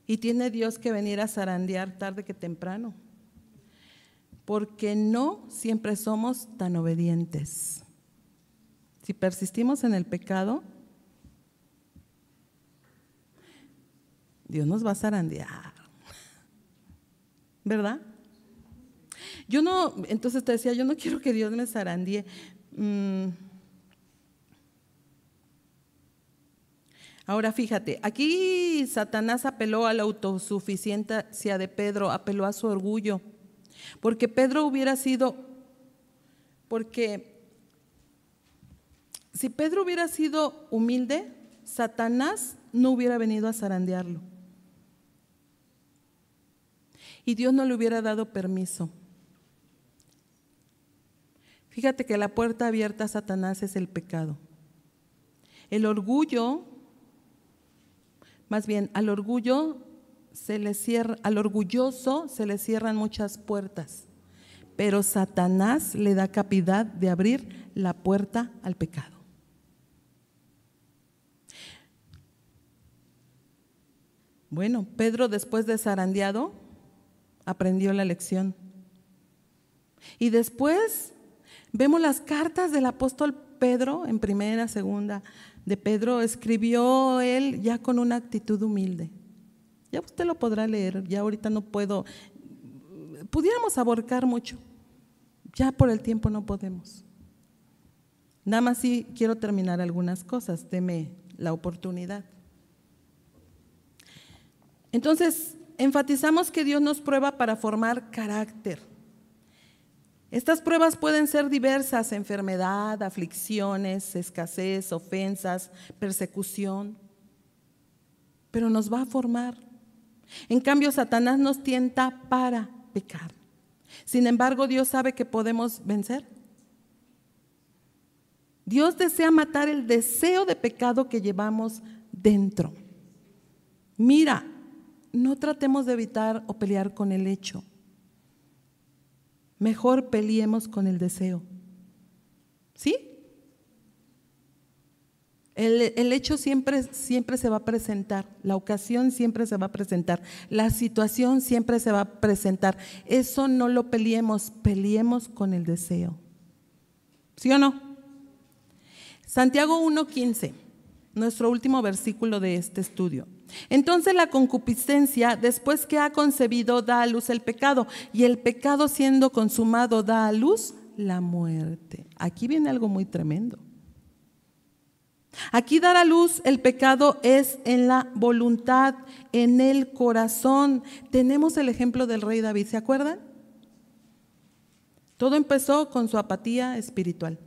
Y tiene Dios que venir a zarandear tarde que temprano. Porque no siempre somos tan obedientes. Si persistimos en el pecado, Dios nos va a zarandear. ¿Verdad? Entonces te decía, yo no quiero que Dios me zarandee. Ahora fíjate, aquí Satanás apeló a la autosuficiencia de Pedro, apeló a su orgullo, porque si Pedro hubiera sido humilde, Satanás no hubiera venido a zarandearlo. Y Dios no le hubiera dado permiso. Fíjate que la puerta abierta a Satanás es el pecado. El orgullo, más bien al orgulloso se le cierran muchas puertas, pero Satanás le da capacidad de abrir la puerta al pecado. Bueno, Pedro, después de zarandeado, aprendió la lección. Y después vemos las cartas del apóstol Pedro, en primera, segunda de Pedro, escribió él ya con una actitud humilde. Ya usted lo podrá leer, ya ahorita no puedo, pudiéramos abarcar mucho, ya por el tiempo no podemos. Nada más sí quiero terminar algunas cosas, deme la oportunidad. Entonces, enfatizamos que Dios nos prueba para formar carácter. Estas pruebas pueden ser diversas: enfermedad, aflicciones, escasez, ofensas, persecución, pero nos va a formar. En cambio, Satanás nos tienta para pecar. Sin embargo, Dios sabe que podemos vencer. Dios desea matar el deseo de pecado que llevamos dentro. Mira, no tratemos de evitar o pelear con el hecho. Mejor peleemos con el deseo. ¿Sí? El hecho siempre se va a presentar, la ocasión siempre se va a presentar, la situación siempre se va a presentar. Eso no lo peleemos con el deseo. ¿Sí o no? Santiago 1:15, nuestro último versículo de este estudio. Entonces la concupiscencia, después que ha concebido, da a luz el pecado, y el pecado, siendo consumado, da a luz la muerte. Aquí viene algo muy tremendo. Aquí dar a luz el pecado es en la voluntad, en el corazón. Tenemos el ejemplo del rey David, ¿se acuerdan? Todo empezó con su apatía espiritual.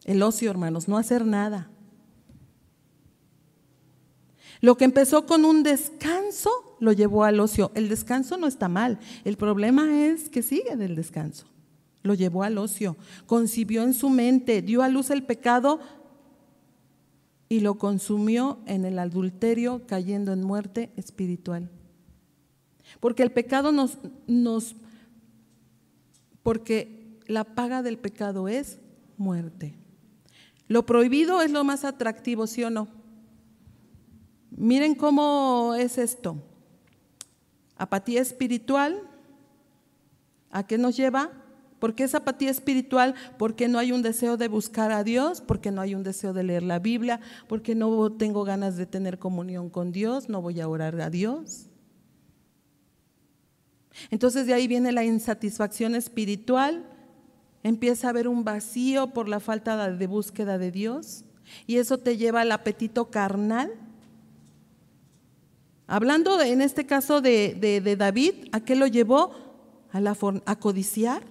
El ocio, hermanos, no hacer nada. Lo que empezó con un descanso lo llevó al ocio. El descanso no está mal, el problema es que sigue del descanso. Lo llevó al ocio, concibió en su mente, dio a luz el pecado y lo consumió en el adulterio, cayendo en muerte espiritual. Porque el pecado porque la paga del pecado es muerte. Lo prohibido es lo más atractivo, ¿sí o no? Miren cómo es esto. Apatía espiritual, ¿a qué nos lleva? ¿Por qué es apatía espiritual? Porque no hay un deseo de buscar a Dios, porque no hay un deseo de leer la Biblia, porque no tengo ganas de tener comunión con Dios, no voy a orar a Dios. Entonces de ahí viene la insatisfacción espiritual, empieza a haber un vacío por la falta de búsqueda de Dios y eso te lleva al apetito carnal. Hablando en este caso de David, ¿a qué lo llevó? A codiciar,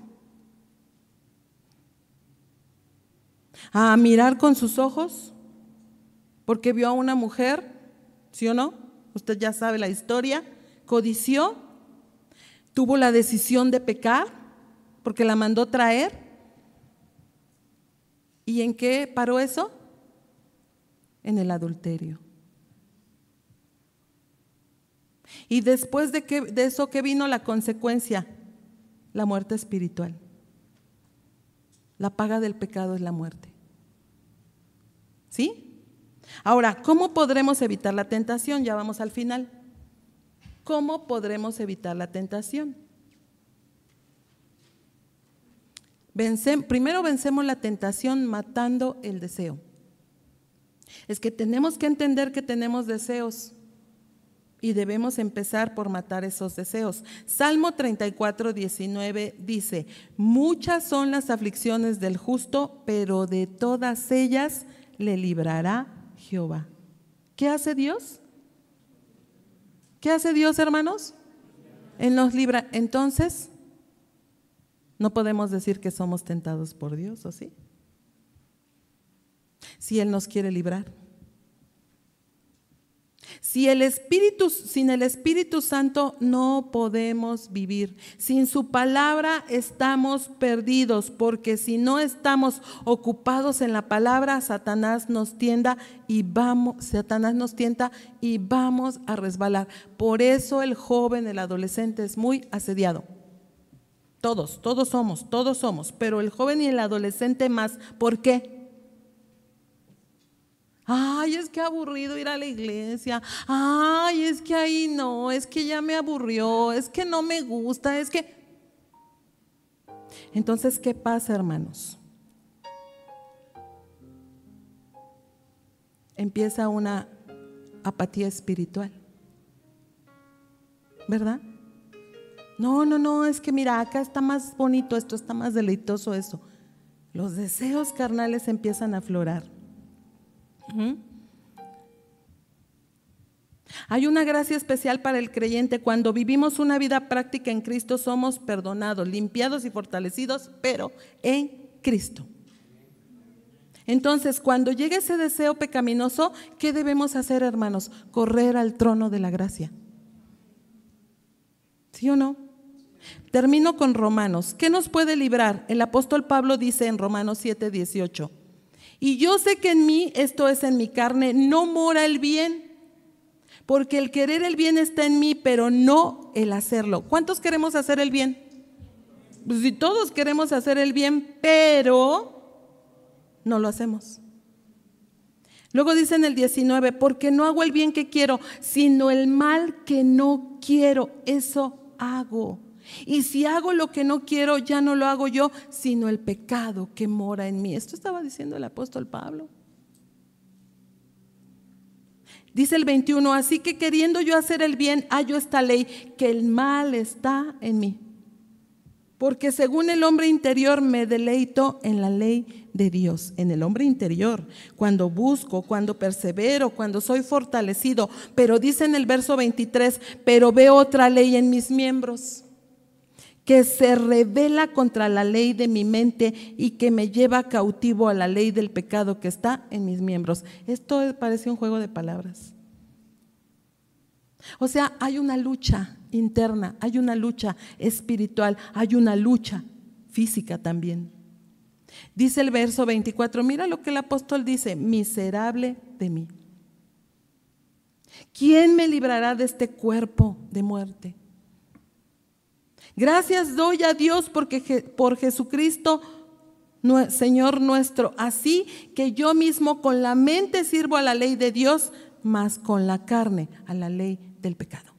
a mirar con sus ojos, porque vio a una mujer, ¿sí o no? Usted ya sabe la historia, codició, tuvo la decisión de pecar, porque la mandó traer. ¿Y en qué paró eso? En el adulterio. Y después de eso, ¿qué vino la consecuencia? La muerte espiritual. La paga del pecado es la muerte. ¿Sí? Ahora, ¿cómo podremos evitar la tentación? Ya vamos al final. ¿Cómo podremos evitar la tentación? Primero vencemos la tentación matando el deseo. Es que tenemos que entender que tenemos deseos y debemos empezar por matar esos deseos. Salmo 34, 19 dice: muchas son las aflicciones del justo, pero de todas ellas le librará Jehová. ¿Qué hace Dios? ¿Qué hace Dios, hermanos? Él nos libra. Entonces, no podemos decir que somos tentados por Dios, ¿o sí? Si Él nos quiere librar. Sin el Espíritu Santo no podemos vivir. Sin su palabra estamos perdidos, porque si no estamos ocupados en la palabra, Satanás nos tienta y vamos a resbalar. Por eso el joven, el adolescente es muy asediado. Todos somos, pero el joven y el adolescente más. ¿Por qué? Ay, es que aburrido ir a la iglesia. Ay, es que ahí no, es que ya me aburrió, es que no me gusta, es que… Entonces, ¿qué pasa, hermanos? Empieza una apatía espiritual, ¿verdad? No, es que mira, acá está más bonito esto, está más deleitoso eso. Los deseos carnales empiezan a aflorar. Hay una gracia especial para el creyente. Cuando vivimos una vida práctica en Cristo, somos perdonados, limpiados y fortalecidos, pero en Cristo. Entonces, cuando llegue ese deseo pecaminoso, ¿qué debemos hacer, hermanos? Correr al trono de la gracia. ¿Sí o no? Termino con Romanos. ¿Qué nos puede librar? El apóstol Pablo dice en Romanos 7, 18: y yo sé que en mí, esto es en mi carne, no mora el bien, porque el querer el bien está en mí, pero no el hacerlo. ¿Cuántos queremos hacer el bien? Pues si todos queremos hacer el bien, pero no lo hacemos. Luego dice en el 19: porque no hago el bien que quiero, sino el mal que no quiero, eso hago. Y si hago lo que no quiero, ya no lo hago yo, sino el pecado que mora en mí. Esto estaba diciendo el apóstol Pablo. Dice el 21: así que queriendo yo hacer el bien, hallo esta ley, que el mal está en mí. Porque según el hombre interior me deleito en la ley de Dios. En el hombre interior, cuando busco, cuando persevero, cuando soy fortalecido. Pero dice en el verso 23: pero veo otra ley en mis miembros, que se rebela contra la ley de mi mente y que me lleva cautivo a la ley del pecado que está en mis miembros. Esto parece un juego de palabras. O sea, hay una lucha interna, hay una lucha espiritual, hay una lucha física también. Dice el verso 24, mira lo que el apóstol dice: miserable de mí. ¿Quién me librará de este cuerpo de muerte? Gracias doy a Dios por Jesucristo, Señor nuestro. Así que yo mismo con la mente sirvo a la ley de Dios, mas con la carne a la ley del pecado.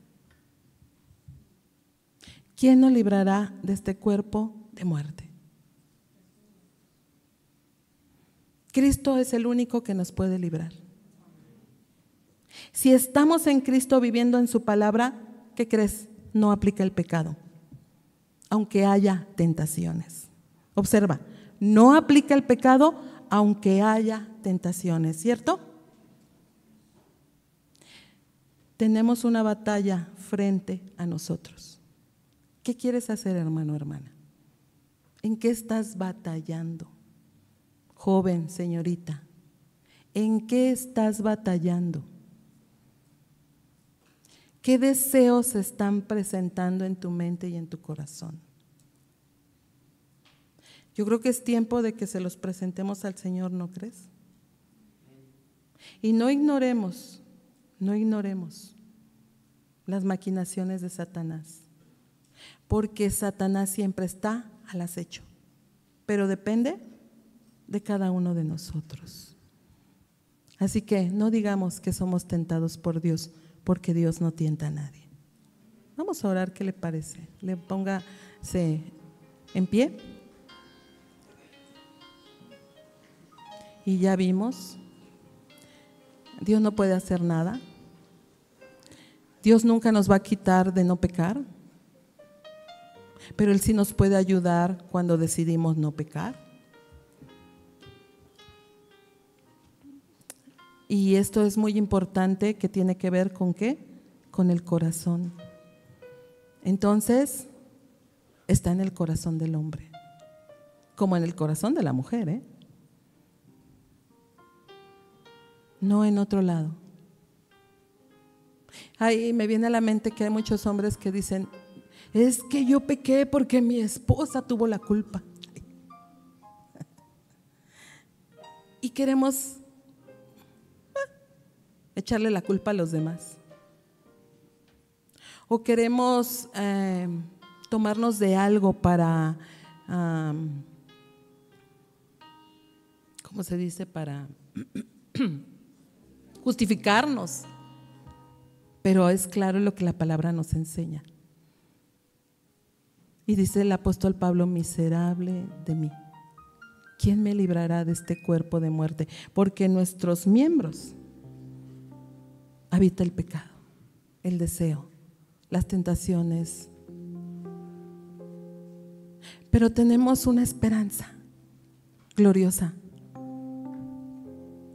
¿Quién nos librará de este cuerpo de muerte? Cristo es el único que nos puede librar. Si estamos en Cristo viviendo en su palabra, ¿qué crees? No aplica el pecado, aunque haya tentaciones. Observa, no aplica el pecado aunque haya tentaciones, ¿cierto? Tenemos una batalla frente a nosotros. ¿Qué quieres hacer, hermano, hermana? ¿En qué estás batallando? Joven, señorita, ¿en qué estás batallando? ¿Qué deseos se están presentando en tu mente y en tu corazón? Yo creo que es tiempo de que se los presentemos al Señor, ¿no crees? Y no ignoremos las maquinaciones de Satanás, porque Satanás siempre está al acecho, pero depende de cada uno de nosotros. Así que no digamos que somos tentados por Dios, porque Dios no tienta a nadie. Vamos a orar, ¿qué le parece? Póngase en pie. Y ya vimos, Dios no puede hacer nada. Dios nunca nos va a quitar de no pecar, pero Él sí nos puede ayudar cuando decidimos no pecar. Y esto es muy importante, que tiene que ver con ¿qué? Con el corazón. Entonces, está en el corazón del hombre, como en el corazón de la mujer, no en otro lado. Ahí me viene a la mente que hay muchos hombres que dicen: es que yo pequé porque mi esposa tuvo la culpa. Y queremos echarle la culpa a los demás. O queremos tomarnos de algo para, ¿cómo se dice? Para justificarnos. Pero es claro lo que la palabra nos enseña. Y dice el apóstol Pablo: miserable de mí, ¿quién me librará de este cuerpo de muerte? Porque en nuestros miembros habita el pecado, el deseo, las tentaciones. Pero tenemos una esperanza gloriosa,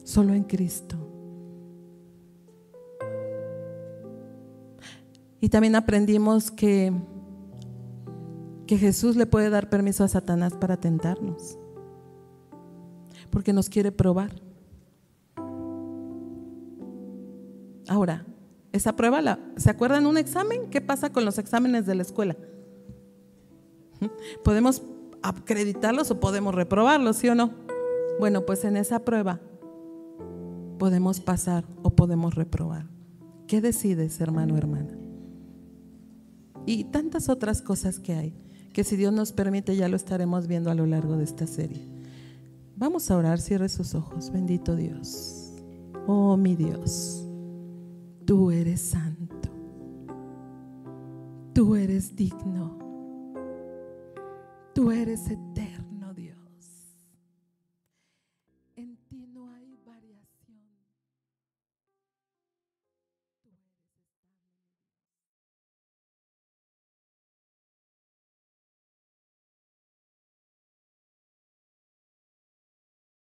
solo en Cristo. Y también aprendimos que Jesús le puede dar permiso a Satanás para tentarnos, porque nos quiere probar. Ahora, esa prueba, ¿se acuerdan un examen? ¿Qué pasa con los exámenes de la escuela? ¿Podemos acreditarlos o podemos reprobarlos, sí o no? Bueno, pues en esa prueba podemos pasar o podemos reprobar. ¿Qué decides, hermano, hermana? Y tantas otras cosas que hay, que si Dios nos permite ya lo estaremos viendo a lo largo de esta serie. Vamos a orar, cierre sus ojos. Bendito Dios, oh mi Dios, tú eres santo, tú eres digno, tú eres eterno.